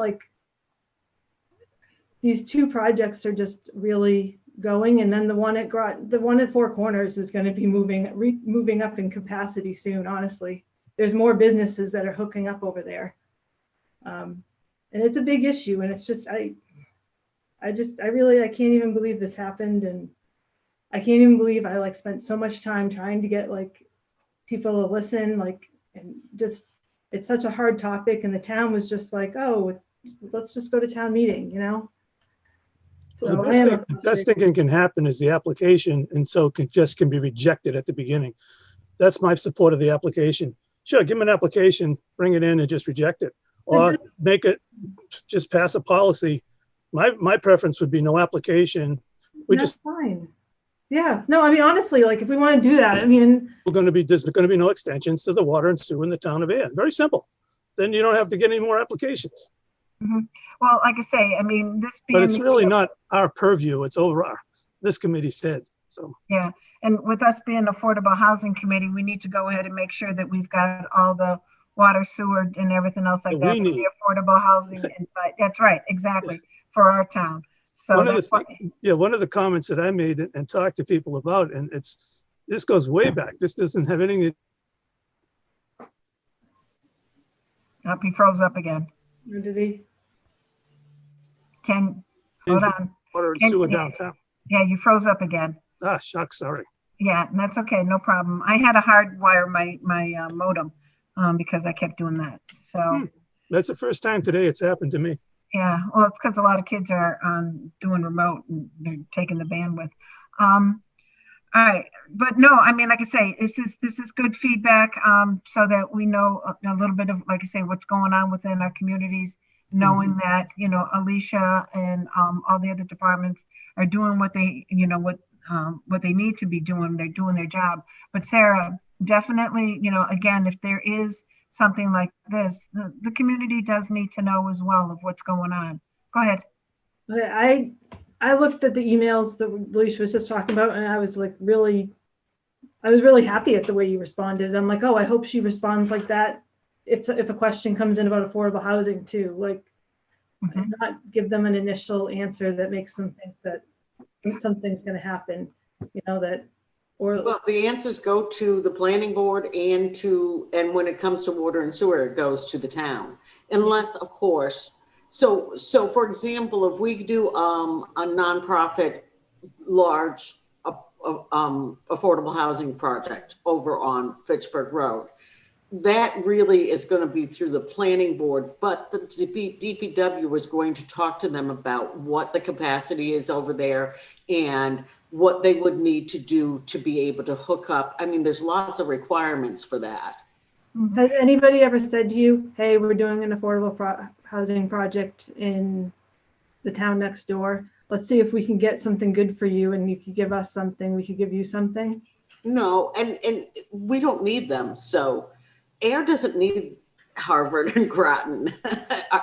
these two projects are just really going. And then the one at Four Corners is going to be moving up in capacity soon. Honestly, there's more businesses that are hooking up over there. And it's a big issue. And it's just, I can't even believe this happened. And I can't even believe I spent so much time trying to get people to listen, and just, it's such a hard topic. And the town was just oh, let's just go to town meeting, you know? So the best thing that can happen is the application, and so can be rejected at the beginning. That's my support of the application. Sure, give them an application, bring it in and just reject it. Or make it, just pass a policy. My preference would be no application. That's fine. Yeah, no, I mean, honestly, if we want to do that, I mean. There's going to be no extensions to the water and sewer in the town of Ayer. Very simple. Then you don't have to get any more applications. Mm-hmm. Well, like I say, I mean, but it's really not our purview. It's over this committee's head. So. Yeah. And with us being Affordable Housing Committee, we need to go ahead and make sure that we've got all the water, sewer, and everything else like that. For the affordable housing. That's right, exactly, for our town. So one of the comments that I made and talked to people about, and this goes way back. This doesn't have anything. He froze up again. Or did he? Hold on. Water and sewer downtown. Yeah, you froze up again. Ah, shucks, sorry. Yeah, that's okay, no problem. I had to hardwire my modem because I kept doing that. So that's the first time today it's happened to me. Yeah, well, it's because a lot of kids are doing remote and they're taking the bandwidth. Um, all right, but no, I mean, like I say, this is good feedback, so that we know a little bit of, like I say, what's going on within our communities, knowing that, Alicia and all the other departments are doing what they, what they need to be doing. They're doing their job. But Sarah, definitely, again, if there is something like this, the community does need to know as well of what's going on. Go ahead. Okay, I looked at the emails that Alicia was just talking about, and I was like I was really happy at the way you responded. I'm like, oh, I hope she responds like that if a question comes in about affordable housing too, like not give them an initial answer that makes them think that something's going to happen, or Well, the answers go to the planning board and when it comes to water and sewer, it goes to the town. Unless, of course, so for example, if we do a nonprofit large affordable housing project over on Fitchburg Road, that really is going to be through the planning board, but the DPW is going to talk to them about what the capacity is over there and what they would need to do to be able to hook up. I mean, there's lots of requirements for that. Has anybody ever said to you, hey, we're doing an affordable housing project in the town next door? Let's see if we can get something good for you, and you could give us something, we could give you something? No, and we don't need them. So Ayer doesn't need Harvard and Groton.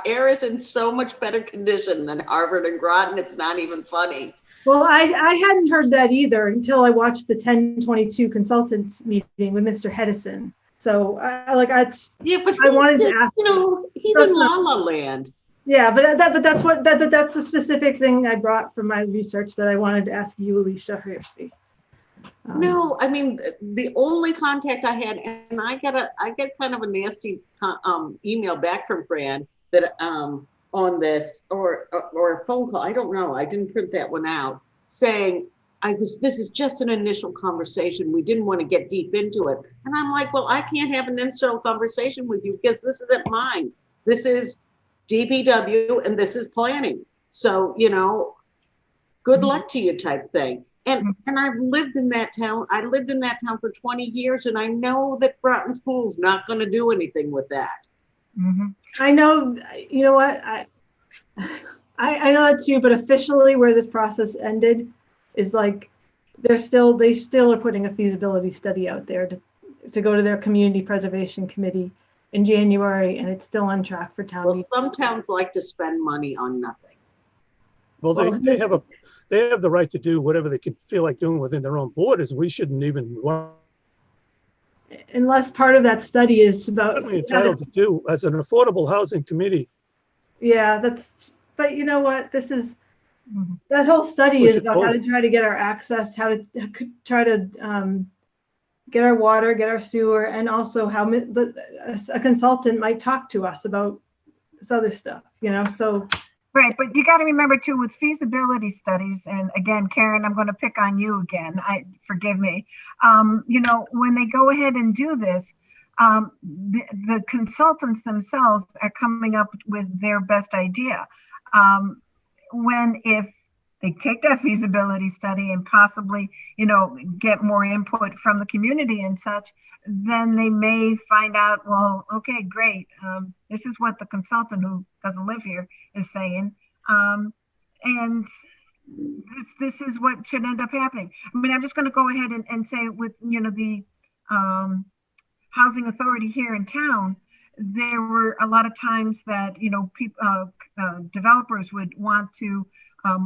Ayer is in so much better condition than Harvard and Groton. It's not even funny. Well, I hadn't heard that either until I watched the 1022 consultants meeting with Mr. Hedison. So I wanted to ask. He's in La La Land. Yeah, but that's the specific thing I brought from my research that I wanted to ask you, Alicia Hersey. No, I mean, the only contact I had, and I get kind of a nasty email back from Fran that on this or a phone call. I don't know. I didn't print that one out, saying this is just an initial conversation. We didn't want to get deep into it. And I'm like, well, I can't have an initial conversation with you because this isn't mine. This is DPW and this is planning. So, good luck to you type thing. And I've lived in that town. I lived in that town for 20 years, and I know that Groton School's not going to do anything with that. I know, you know what? I know that's you, but officially where this process ended is like they still are putting a feasibility study out there to go to their community preservation committee in January, and it's still on track for town. Well, some towns like to spend money on nothing. Well, they have the right to do whatever they can feel like doing within their own borders. We shouldn't even. Unless part of that study is about. We're entitled to do as an affordable housing committee. Yeah, but you know what? That whole study is about how to try to get our access, how to try to get our water, get our sewer, and also how a consultant might talk to us about this other stuff, so. Right, but you got to remember too, with feasibility studies, and again, Karen, I'm going to pick on you again. Forgive me. When they go ahead and do this, the consultants themselves are coming up with their best idea. If they take that feasibility study and possibly, get more input from the community and such, then they may find out, well, okay, great. This is what the consultant who doesn't live here is saying. And this is what should end up happening. I mean, I'm just going to go ahead and say with, the housing authority here in town, there were a lot of times that, developers would want to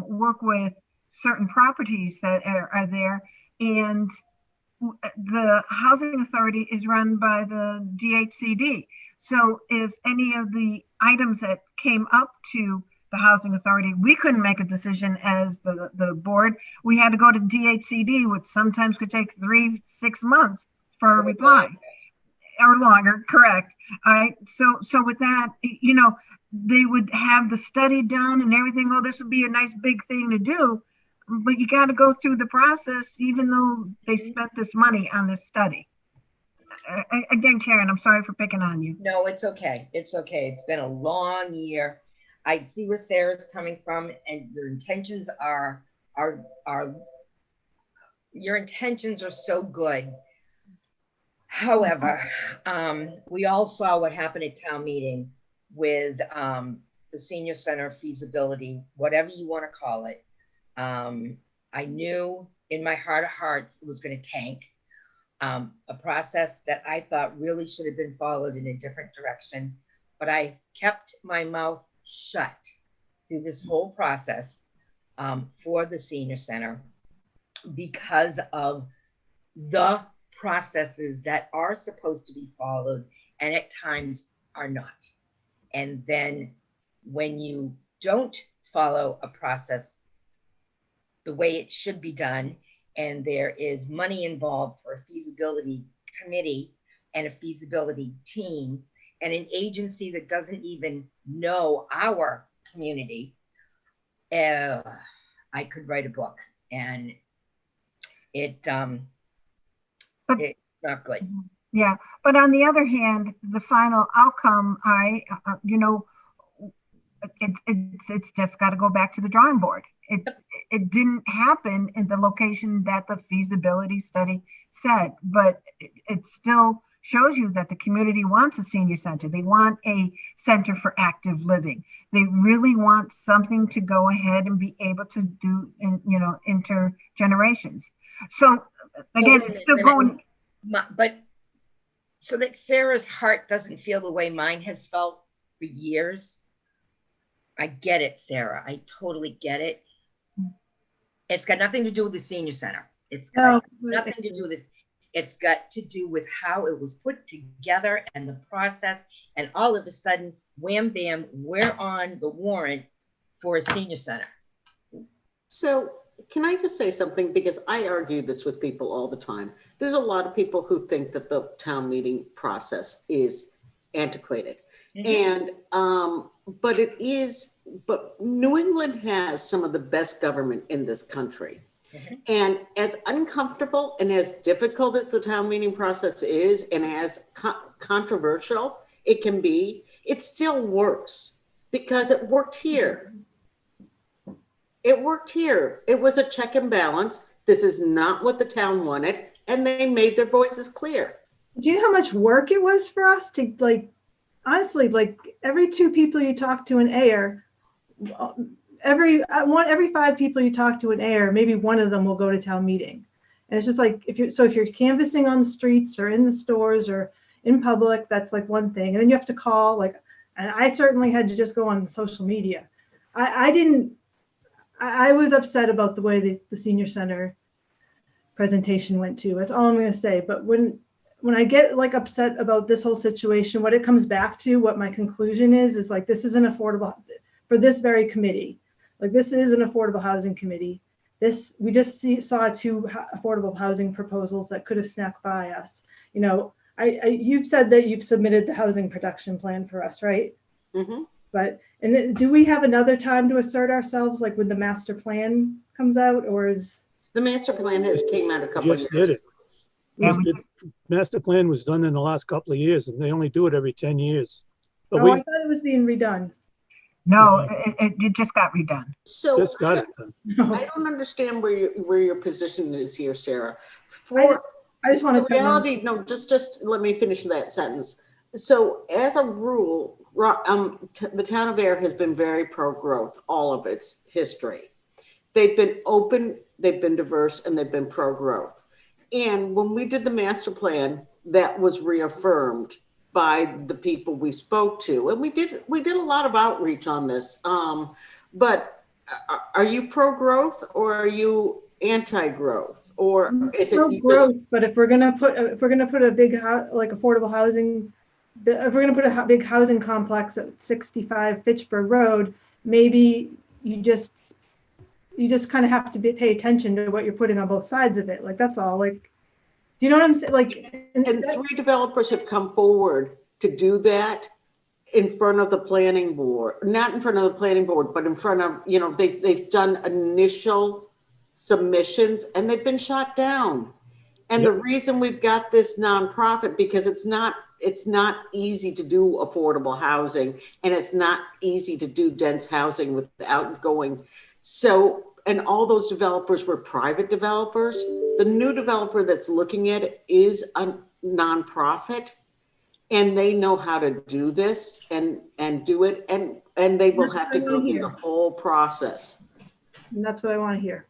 work with certain properties that are there. And the housing authority is run by the DHCD. So if any of the items that came up to the housing authority, we couldn't make a decision as the board. We had to go to DHCD, which sometimes could take 3-6 months for a reply or longer. Correct. All right. So with that, they would have the study done and everything. Oh, this would be a nice big thing to do. But you got to go through the process, even though they spent this money on this study. Again, Karen, I'm sorry for picking on you. No, it's okay. It's okay. It's been a long year. I see where Sarah's coming from, and your intentions are your intentions are so good. However, we all saw what happened at town meeting with the senior center feasibility, whatever you want to call it. I knew in my heart of hearts it was going to tank. A process that I thought really should have been followed in a different direction, but I kept my mouth shut through this whole process for the senior center because of the processes that are supposed to be followed and at times are not. And then when you don't follow a process the way it should be done, and there is money involved for a feasibility committee and a feasibility team and an agency that doesn't even know our community, I could write a book, and it's not good. Yeah, but on the other hand, the final outcome, it's just got to go back to the drawing board. It didn't happen in the location that the feasibility study said, but it still shows you that the community wants a senior center. They want a center for active living. They really want something to go ahead and be able to do, intergenerations. So again, it's still going. But so that Sarah's heart doesn't feel the way mine has felt for years. I get it, Sarah. I totally get it. It's got nothing to do with the senior center. It's got nothing to do with this. It's got to do with how it was put together and the process. And all of a sudden, wham, bam, we're on the warrant for a senior center. So can I just say something? Because I argue this with people all the time. There's a lot of people who think that the town meeting process is antiquated. Mm-hmm. And, but New England has some of the best government in this country. Mm-hmm. And as uncomfortable and as difficult as the town meeting process is, and as controversial it can be, it still works because it worked here. It worked here. It was a check and balance. This is not what the town wanted, and they made their voices clear. Do you know how much work it was for us to, honestly, every 2 people you talk to in Ayer, every 5 people you talk to in Ayer, maybe one of them will go to town meeting. And it's just if you're canvassing on the streets or in the stores or in public, that's one thing. And then you have to call, and I certainly had to just go on social media. I was upset about the way the senior center presentation went too. That's all I'm going to say. But when I get upset about this whole situation, what it comes back to, what my conclusion is this isn't affordable for this very committee. This is an affordable housing committee. We just saw 2 affordable housing proposals that could have snuck by us. You've said that you've submitted the housing production plan for us, right? Mm-hmm. And do we have another time to assert ourselves, when the master plan comes out, or is the master plan came out a couple of years? Did it? Master plan was done in the last couple of years, and they only do it every 10 years. But I thought it was being redone. No, it just got redone. So just got it done. I don't understand where your position is here, Sarah. I just want to reality. No, just let me finish that sentence. So as a rule, the town of Ayer has been very pro-growth all of its history. They've been open, they've been diverse, and they've been pro-growth. And when we did the master plan, that was reaffirmed by the people we spoke to. And we did a lot of outreach on this. But are you pro-growth or are you anti-growth? Or is it pro-growth? But if we're gonna put a big affordable housing, if we're gonna put a big housing complex at 65 Fitchburg Road, maybe you just kind of have to pay attention to what you're putting on both sides of it. That's all. Do you know what I'm saying? And 3 developers have come forward to do that in front of the planning board, not in front of the planning board, but in front of, they've done initial submissions and they've been shot down. And the reason we've got this nonprofit, because it's not easy to do affordable housing, and it's not easy to do dense housing without going. So, and all those developers were private developers. The new developer that's looking at it is a nonprofit, and they know how to do this and do it, and they will have to go through the whole process. And that's what I want to hear.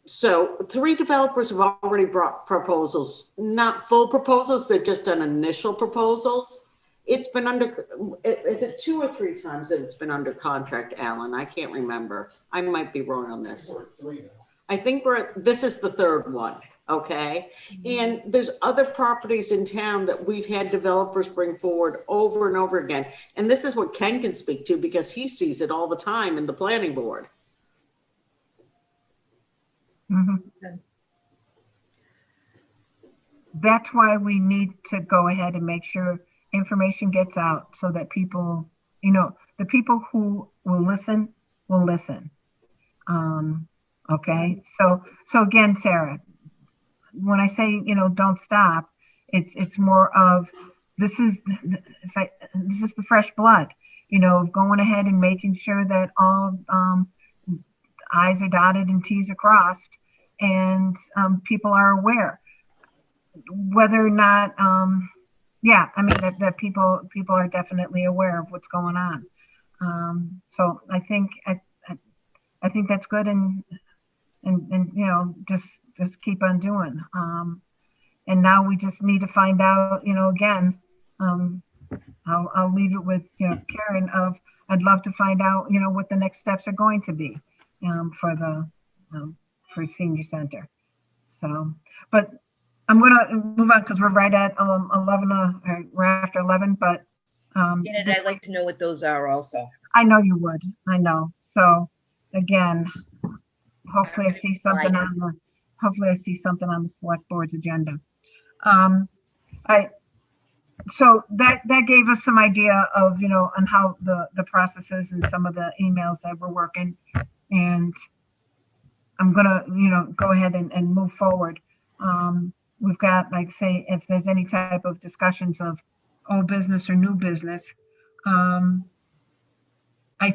So 3 developers have already brought proposals, not full proposals, they've just done initial proposals. It's been under, is it 2 or 3 times that it's been under contract, Alan? I can't remember. I might be wrong on this. I think this is the 3rd one, okay? And there's other properties in town that we've had developers bring forward over and over again. And this is what Ken can speak to because he sees it all the time in the planning board. That's why we need to go ahead and make sure information gets out so that people, the people who will listen. Okay. So again, Sarah, when I say, don't stop, it's more of, this is the fresh blood, going ahead and making sure that all, I's are dotted and T's are crossed, and people are aware. Whether or not, that people are definitely aware of what's going on. So I think that's good, and just keep on doing. And now we just need to find out, again. I'll leave it with Karen. I'd love to find out what the next steps are going to be. For senior center. So, but I'm going to move on because we're right at 11, we're after 11, but. And I'd like to know what those are also. I know you would, I know. So again, hopefully I see something on the select board's agenda. So that gave us some idea of, on how the processes and some of the emails that we're working, and I'm gonna, go ahead and move forward. We've got, like, say, if there's any type of discussions of old business or new business. I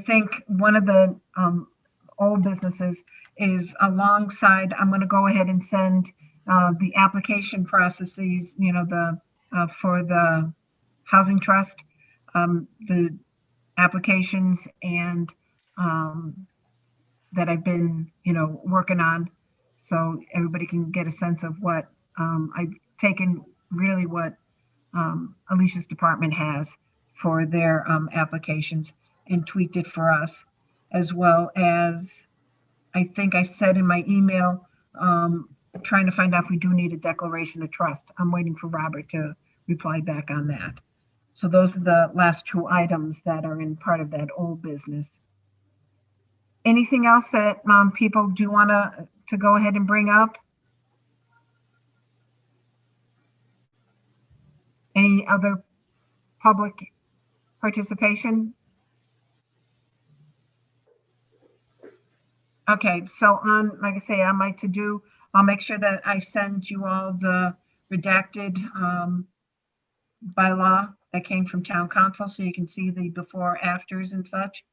think one of the old businesses is alongside, I'm gonna go ahead and send the application processes, for the housing trust, the applications and that I've been, working on, so everybody can get a sense of what I've taken, really what Alicia's department has for their applications and tweaked it for us, as well as I think I said in my email, trying to find out if we do need a declaration of trust. I'm waiting for Robert to reply back on that. So those are the last 2 items that are in part of that old business. Anything else that people do want to go ahead and bring up? Any other public participation? Okay, so like I say, on my to-do, I'll make sure that I send you all the redacted bylaw that came from town council, so you can see the before, afters and such.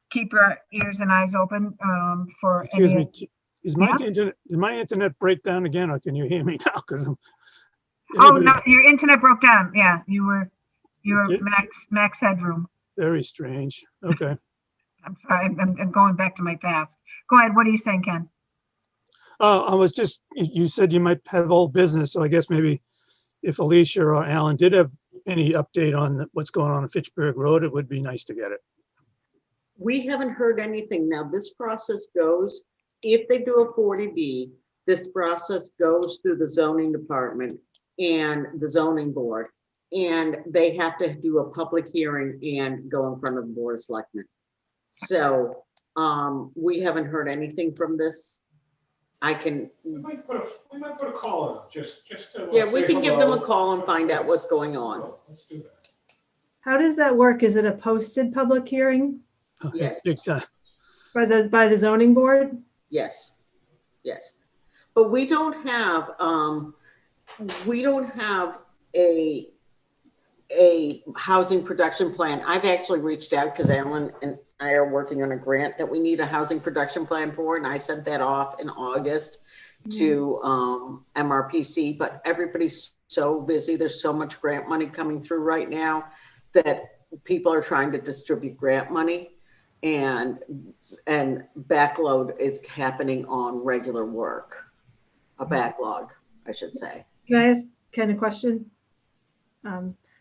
Keep your ears and eyes open for. Excuse me, is my internet break down again, or can you hear me now? Because oh no, your internet broke down. Yeah, you were max headroom. Very strange. Okay. I'm sorry, I'm going back to my past. Go ahead. What are you saying, Ken? I was just, you said you might have old business, so I guess maybe if Alicia or Alan did have any update on what's going on Fitchburg Road, it would be nice to get it. We haven't heard anything. Now, this process goes, if they do a 40B, this process goes through the zoning department and the zoning board, and they have to do a public hearing and go in front of the board of selectmen. So we haven't heard anything from this. We might put a call on them, just to. Yeah, we say can give them a hello. call and find out what's going on. Let's do that. How does that work? Is it a posted public hearing Yes. Big time. by the zoning board? Yes, yes. But we don't have a a housing production plan. I've actually reached out because Alan and I are working on a grant that we need a housing production plan for, and I sent that off in August to MRPC, but everybody's so busy. There's so much grant money coming through right now that people are trying to distribute grant money, and backload is happening on regular work. A backlog, I should say. Can I ask Ken a question?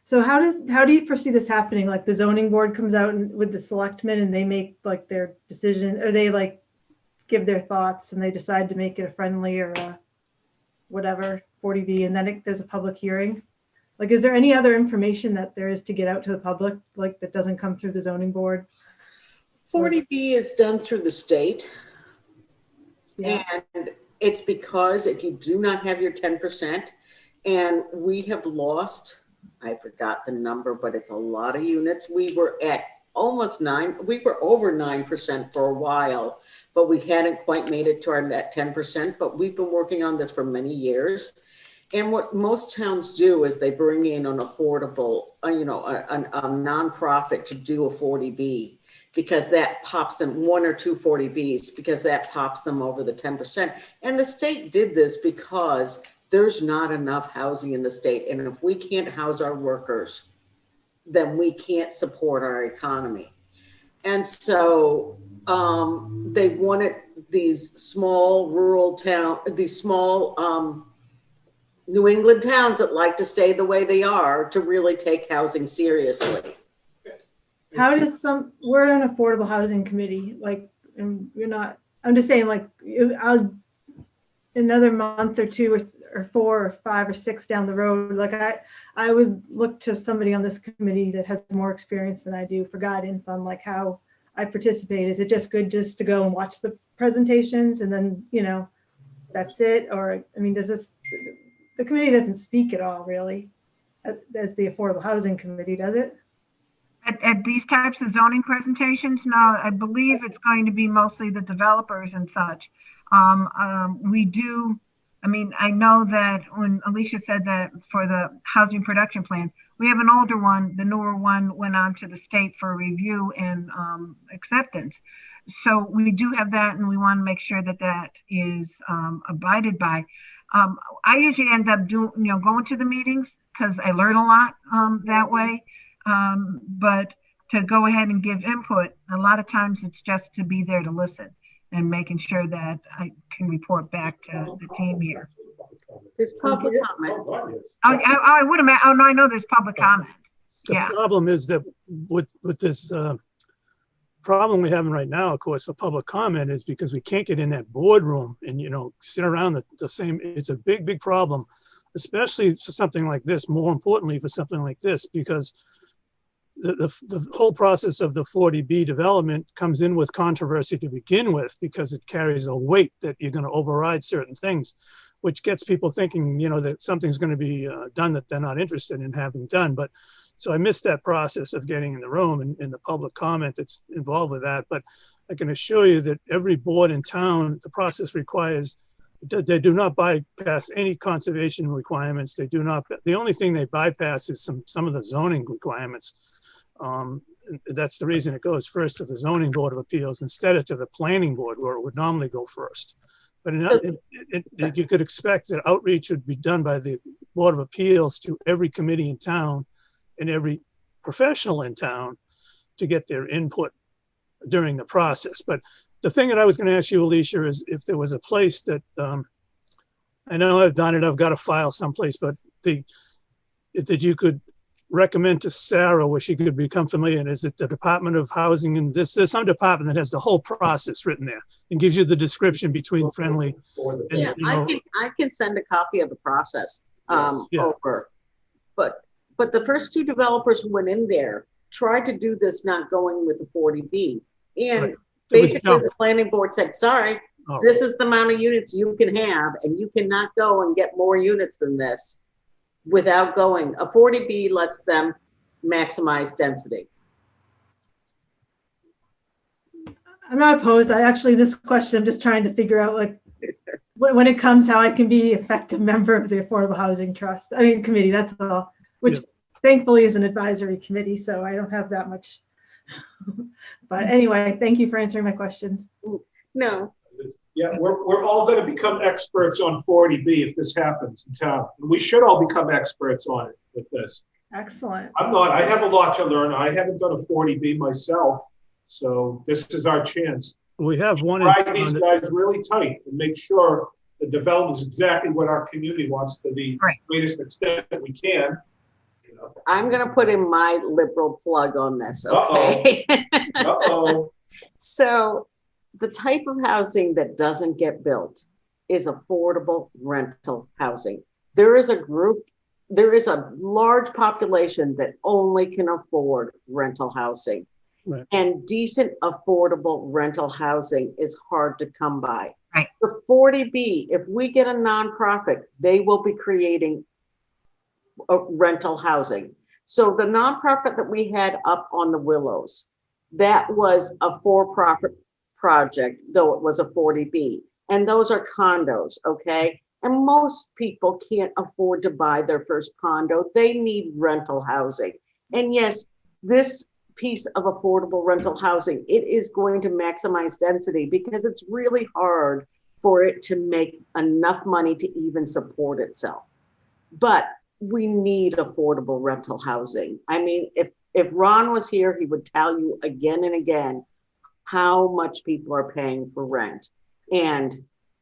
So how do you foresee this happening? Like the zoning board comes out with the selectmen and they make like their decision, or they like give their thoughts and they decide to make it a friendly or a whatever 40B, and then there's a public hearing. Like, is there any other information that there is to get out to the public, like that doesn't come through the zoning board? 40B is done through the state. Yeah. And it's because if you do not have your 10%, and we have lost, I forgot the number, but it's a lot of units. We were at almost 9, we were over 9% for a while, but we hadn't quite made it to our net 10%, but we've been working on this for many years. And what most towns do is they bring in an affordable, a nonprofit to do a 40B, because that pops them, 1 or 2 40Bs, because that pops them over the 10%. And the state did this because there's not enough housing in the state. And if we can't house our workers, then we can't support our economy. And so they wanted these small rural town, these small New England towns that like to stay the way they are to really take housing seriously. How does we're an affordable housing committee, like, and you're not, I'm just saying, like, another month or 2 or 4 or 5 or 6 down the road, like I would look to somebody on this committee that has more experience than I do for guidance on like how I participate. Is it just good just to go and watch the presentations and then, that's it? Or, I mean, the committee doesn't speak at all really as the Affordable Housing Committee, does it? At these types of zoning presentations, no, I believe it's going to be mostly the developers and such. We do, I know that when Alicia said that for the housing production plan, we have an older one, the newer one went on to the state for review and acceptance. So we do have that, and we want to make sure that that is abided by. I usually end up going to the meetings because I learn a lot that way. But to go ahead and give input, a lot of times it's just to be there to listen and making sure that I can report back to the team here. There's public comment. I would imagine. Oh no, I know there's public comment. The problem is that with this problem we're having right now, of course, for public comment is because we can't get in that boardroom and, sit around the same. It's a big problem, especially for something like this, more importantly for something like this, because the whole process of the 40B development comes in with controversy to begin with, because it carries a weight that you're going to override certain things, which gets people thinking, that something's going to be done that they're not interested in having done. But so I missed that process of getting in the room and the public comment that's involved with that. But I can assure you that every board in town, the process requires, they do not bypass any conservation requirements. They do not, the only thing they bypass is some of the zoning requirements. That's the reason it goes first to the Zoning Board of Appeals instead of to the Planning Board, where it would normally go first. But you could expect that outreach would be done by the Board of Appeals to every committee in town and every professional in town to get their input during the process. But the thing that I was going to ask you, Alicia, is if there was a place that, I know I've done it, I've got a file someplace, but that you could recommend to Sarah where she could become familiar. And is it the Department of Housing? And there's some department that has the whole process written there and gives you the description between friendly. And, yeah, I can send a copy of the process over. But the first 2 developers who went in there tried to do this not going with the 40B. And right. Basically the planning board said, sorry, this is the amount of units you can have, and you cannot go and get more units than this without going. A 40B lets them maximize density. I'm not opposed. This question, I'm just trying to figure out, like, when it comes, how I can be an effective member of the Affordable Housing Committee, that's all. Which thankfully is an advisory committee, so I don't have that much. But anyway, thank you for answering my questions. No, Yeah, we're all going to become experts on 40B if this happens in town. We should all become experts on it with this. Excellent. I'm not, I have a lot to learn. I haven't done a 40B myself. So this is our chance. We have one in Ride these town. guys really tight and make sure the development is exactly what our community wants to the Right. greatest extent that we can. You know. I'm gonna put in my liberal plug on this, okay? Uh-oh. So the type of housing that doesn't get built is affordable rental housing. There is a large population that only can afford rental housing. Right. And decent affordable rental housing is hard to come by. Right. For 40B, if we get a nonprofit, they will be creating rental housing. So the nonprofit that we had up on the Willows, that was a for-profit project, though it was a 40B. And those are condos, okay? And most people can't afford to buy their first condo. They need rental housing. And yes, this piece of affordable rental housing, it is going to maximize density because it's really hard for it to make enough money to even support itself. But we need affordable rental housing. I mean, if Ron was here, he would tell you again and again how much people are paying for rent. And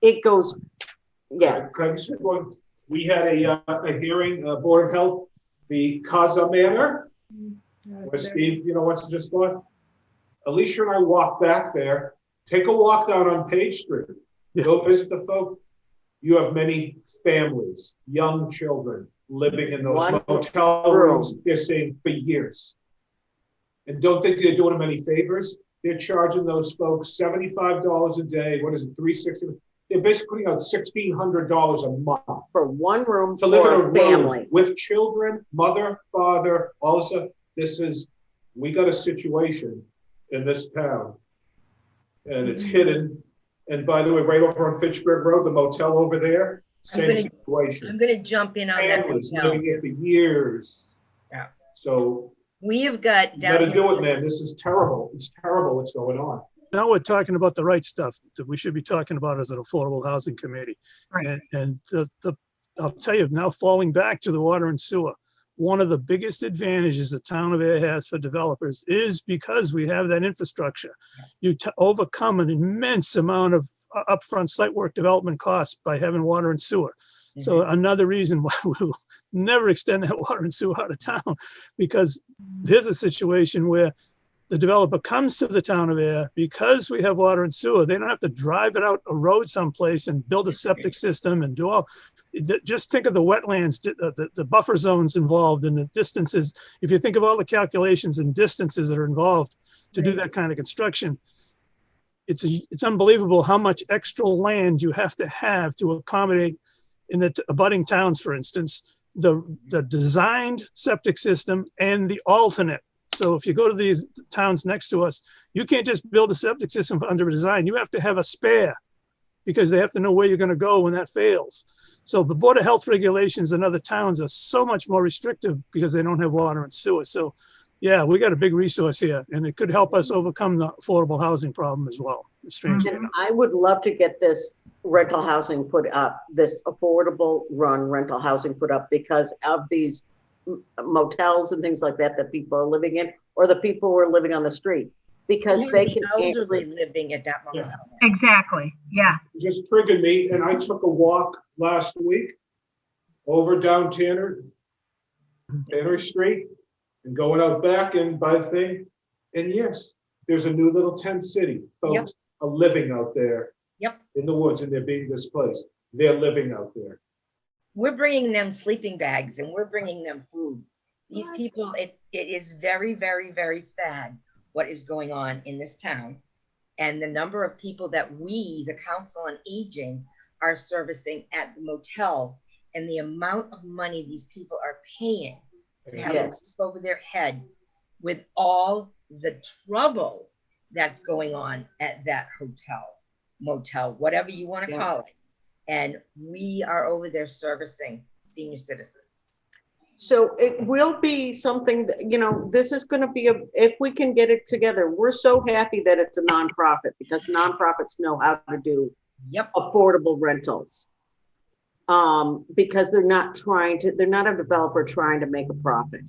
it goes, yeah. We had a hearing, Board of Health, the Casa Manor, where Steve, wants to just go on. Alicia and I walked back there. Take a walk down on Page Street. Go visit the folk. You have many families, young children living in those motel rooms. They're saying for years. And don't think they're doing them any favors. They're charging those folks $75 a day. What is it, $360? They're basically putting out $1,600 a month for one room to live in for a family room with children, mother, father. All of a sudden, we got a situation in this town, and it's hidden. And by the way, right over on Fitchburg Road, the motel over there, same situation. I'm going to jump in on Families that. living here for years. Yeah. So we have got you down got to here- do it, man. This is terrible. It's terrible what's going on. Now we're talking about the right stuff that we should be talking about as an affordable housing committee. Right. And I'll tell you now, falling back to the water and sewer, one of the biggest advantages the town of Ayer has for developers is because we have that infrastructure. You overcome an immense amount of upfront site work development costs by having water and sewer. So another reason why we'll never extend that water and sewer out of town, because here's a situation where the developer comes to the town of Ayer because we have water and sewer. They don't have to drive it out a road someplace and build a septic system and do all. Just think of the wetlands, the buffer zones involved and the distances. If you think of all the calculations and distances that are involved to do that kind of construction, it's unbelievable how much extra land you have to accommodate in the abutting towns, for instance, the designed septic system and the alternate. So if you go to these towns next to us, you can't just build a septic system under a design. You have to have a spare because they have to know where you're going to go when that fails. So the Board of Health regulations in other towns are so much more restrictive because they don't have water and sewer. So yeah, we got a big resource here and it could help us overcome the affordable housing problem as well. Strangely enough. I would love to get this rental housing put up, this affordable run rental housing put up because of these motels and things like that people are living in, or the people who are living on the street, because they can elderly living at that motel. Yeah. Exactly. Yeah. It just triggered me, and I took a walk last week over down Tanner Street and going out back and by the thing. And yes, there's a new little tent city. Folks are living out there in the woods and they're being displaced. They're living out there. We're bringing them sleeping bags and we're bringing them food. These people, it is very, very, very sad what is going on in this town. And the number of people that we, the Council on Aging, are servicing at the motel and the amount of money these people are paying to have a roof over their head with all the trouble that's going on at that motel, whatever you want to call it. And we are over there servicing senior citizens. So it will be something that, this is going to be if we can get it together, we're so happy that it's a nonprofit because nonprofits know how to do Yep. affordable rentals. Because they're not a developer trying to make a profit.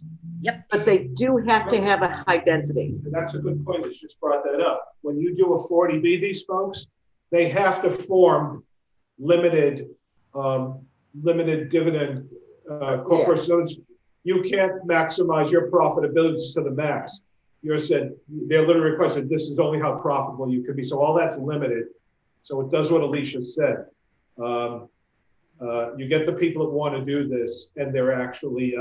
Yep. But they do have to have a high density. And that's a good point. That just brought that up. When you do a 40B, these folks, they have to form limited dividend corporations. You can't maximize your profitability to the max. They're literally requested, this is only how profitable you can be. So all that's limited. So it does what Alicia said. You get the people that want to do this, and they're actually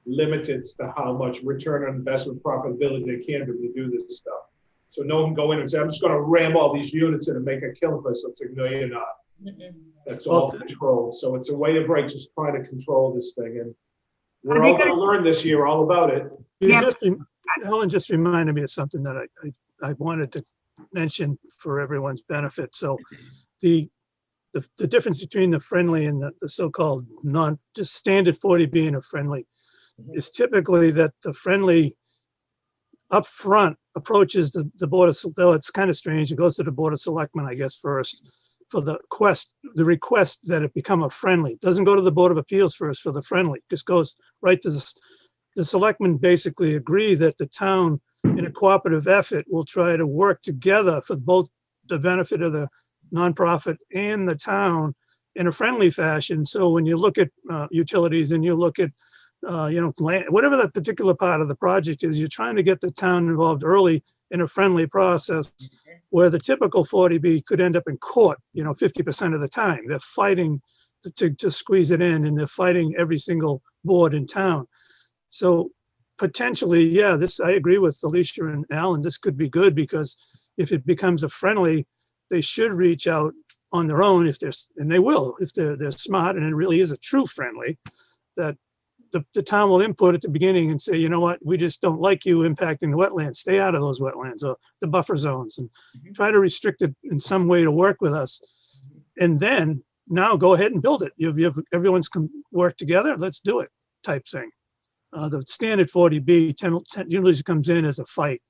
limited to how much return on investment profitability they can do to do this stuff. So no one can go in and say, I'm just going to ram all these units in and make a killing for us. It's like, no, you're not. That's all controlled. So it's a way of just trying to control this thing. And we're all going to learn this year all about it. Helen just reminded me of something that I wanted to mention for everyone's benefit. So the difference between the friendly and the so-called just standard 40B and a friendly is typically that the friendly upfront approaches the board of, though it's kind of strange, it goes to the board of selectmen, I guess, first for the request that it become a friendly. It doesn't go to the board of appeals first for the friendly, it just goes right to the selectmen. Basically agree that the town in a cooperative effort will try to work together for both the benefit of the nonprofit and the town in a friendly fashion. So when you look at utilities and you look at land, whatever that particular part of the project is, you're trying to get the town involved early in a friendly process, where the typical 40B could end up in court 50% of the time. They're fighting to squeeze it in, and they're fighting every single board in town. So potentially, I agree with Alicia and Alan, this could be good, because if it becomes a friendly, they should reach out on their own and they will, if they're smart, and it really is a true friendly, that the town will input at the beginning and say, you know what, we just don't like you impacting the wetlands, stay out of those wetlands or the buffer zones, and try to restrict it in some way to work with us. And then now go ahead and build it. Everyone's can work together, let's do it type thing. The standard 40B usually comes in as a fight.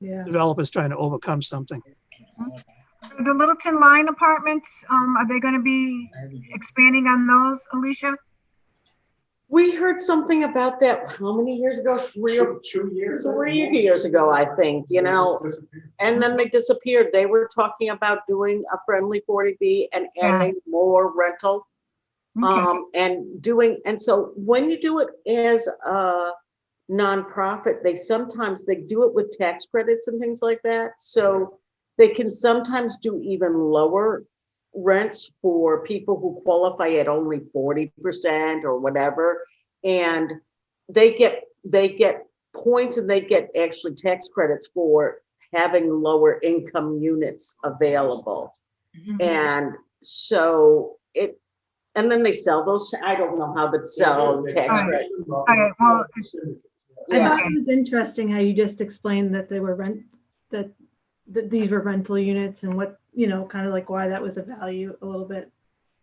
Developers trying to overcome something. The Littleton Line apartments, are they going to be expanding on those, Alicia? We heard something about that, how many years ago? 2 years. 3 years ago, I think, and then they disappeared. They were talking about doing a friendly 40B and adding more rental. Okay. And so when you do it as a nonprofit, they do it with tax credits and things like that. So they can sometimes do even lower rents for people who qualify at only 40% or whatever. And they get points, and they get actually tax credits for having lower income units available. And so and then they sell those. I don't know how to sell tax credits. Okay, well, I thought it was interesting how you just explained that they were that these were rental units, and what, kind of like why that was a value a little bit.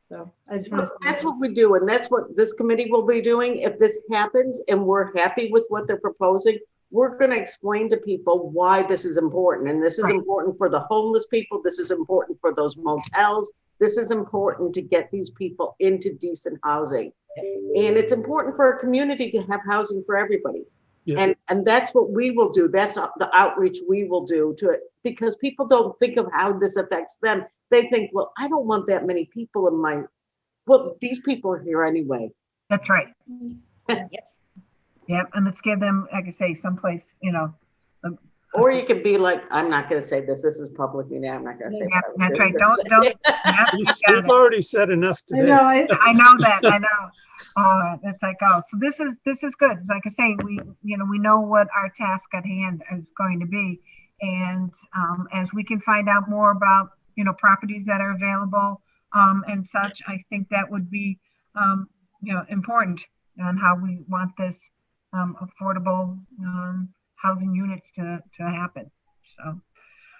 So I just want to. That's what we do, and that's what this committee will be doing. If this happens and we're happy with what they're proposing, we're going to explain to people why this is important. And this is important for the homeless people. This is important for those motels. This is important to get these people into decent housing. And it's important for our community to have housing for everybody. Yeah. And that's what we will do. That's the outreach we will do to it, because people don't think of how this affects them. They think, well, I don't want that many people in my, well, these people are here anyway. That's right. Yep. And let's give them, like I say, someplace, or you could be like, I'm not going to say this. This is public. I'm not going to say that's right. Don't. We've already said enough today. I know that. I know. It's like, oh, so this is good. Like I say, we know what our task at hand is going to be, and as we can find out more about properties that are available and such, I think that would be important on how we want this affordable housing units to happen. So,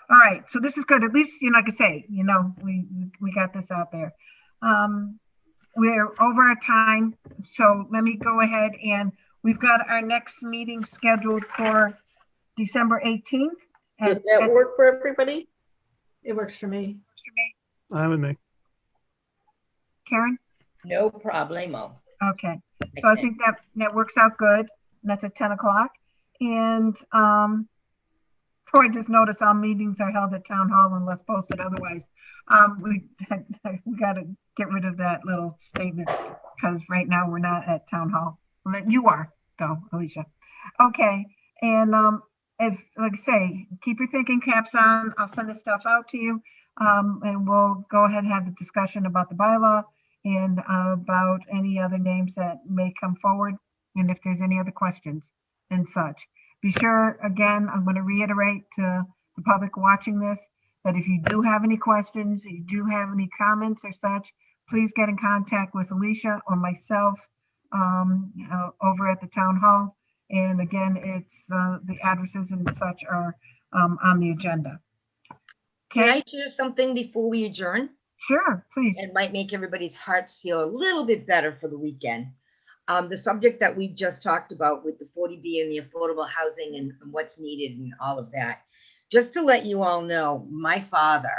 all right. So this is good. At least, like I say, we got this out there. we're over our time, so let me go ahead and we've got our next meeting scheduled for December 18th. Does that work for everybody? It works for me. I'm with me. Karen? No problemo. Okay, so I think that works out good. And that's at 10 o'clock. And I just noticed all meetings are held at town hall unless posted otherwise. We got to get rid of that little statement because right now we're not at town hall. Well, you are though, Alicia. Okay, and if, like I say, keep your thinking caps on. I'll send this stuff out to you, and we'll go ahead and have the discussion about the bylaw and about any other names that may come forward, and if there's any other questions and such. Be sure, again, I'm going to reiterate to the public watching this, that if you do have any questions, you do have any comments or such, please get in contact with Alicia or myself over at the town hall. And again, it's the addresses and such are on the agenda. Can Okay, I share something before we adjourn? sure, please. It might make everybody's hearts feel a little bit better for the weekend. The subject that we just talked about with the 40B and the affordable housing and what's needed and all of that. Just to let you all know, my father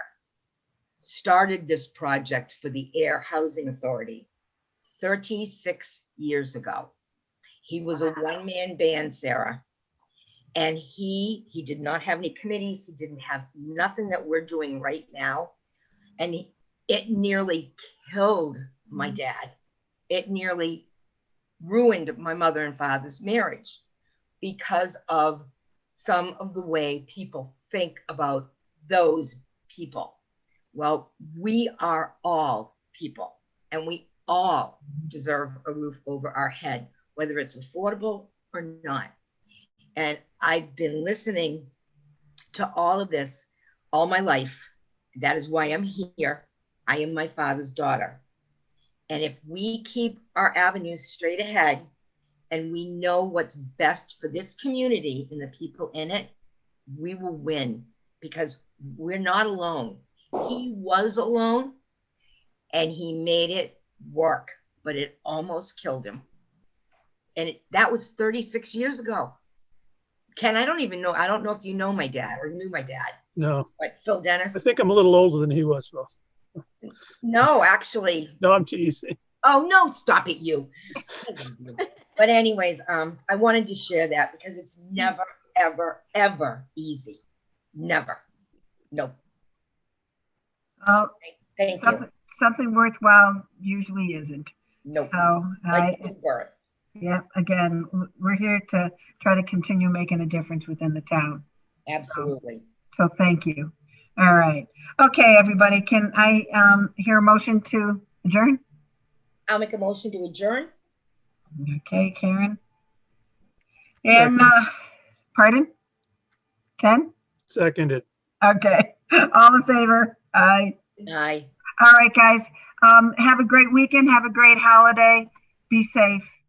started this project for the Ayer Housing Authority 36 years ago. He was a one-man band, Sarah, and he did not have any committees. He didn't have nothing that we're doing right now. And it nearly killed my dad. It nearly ruined my mother and father's marriage because of some of the way people think about those people. Well, we are all people and we all deserve a roof over our head, whether it's affordable or not. And I've been listening to all of this all my life. That is why I'm here. I am my father's daughter. And if we keep our avenues straight ahead and we know what's best for this community and the people in it, we will win because we're not alone. He was alone and he made it work, but it almost killed him. And that was 36 years ago. Ken, I don't know if you know my dad or knew my dad. No, But Phil Dennis? I think I'm a little older than he was, Phil. No, actually. No, I'm teasing. Oh, no, stop it, you. But anyways, I wanted to share that because it's never, ever, ever easy. Never. Nope. Thank you. Something worthwhile usually isn't. Nope. So, Like good birth. yeah, again, we're here to try to continue making a difference within the town. Absolutely. So thank you. All right. Okay, everybody, can I hear a motion to adjourn? I'll make a motion to adjourn. Okay, Karen. And, pardon? Ken? Seconded. Okay, all in favor? Aye. Aye. All right, guys. Have a great weekend. Have a great holiday. Be safe.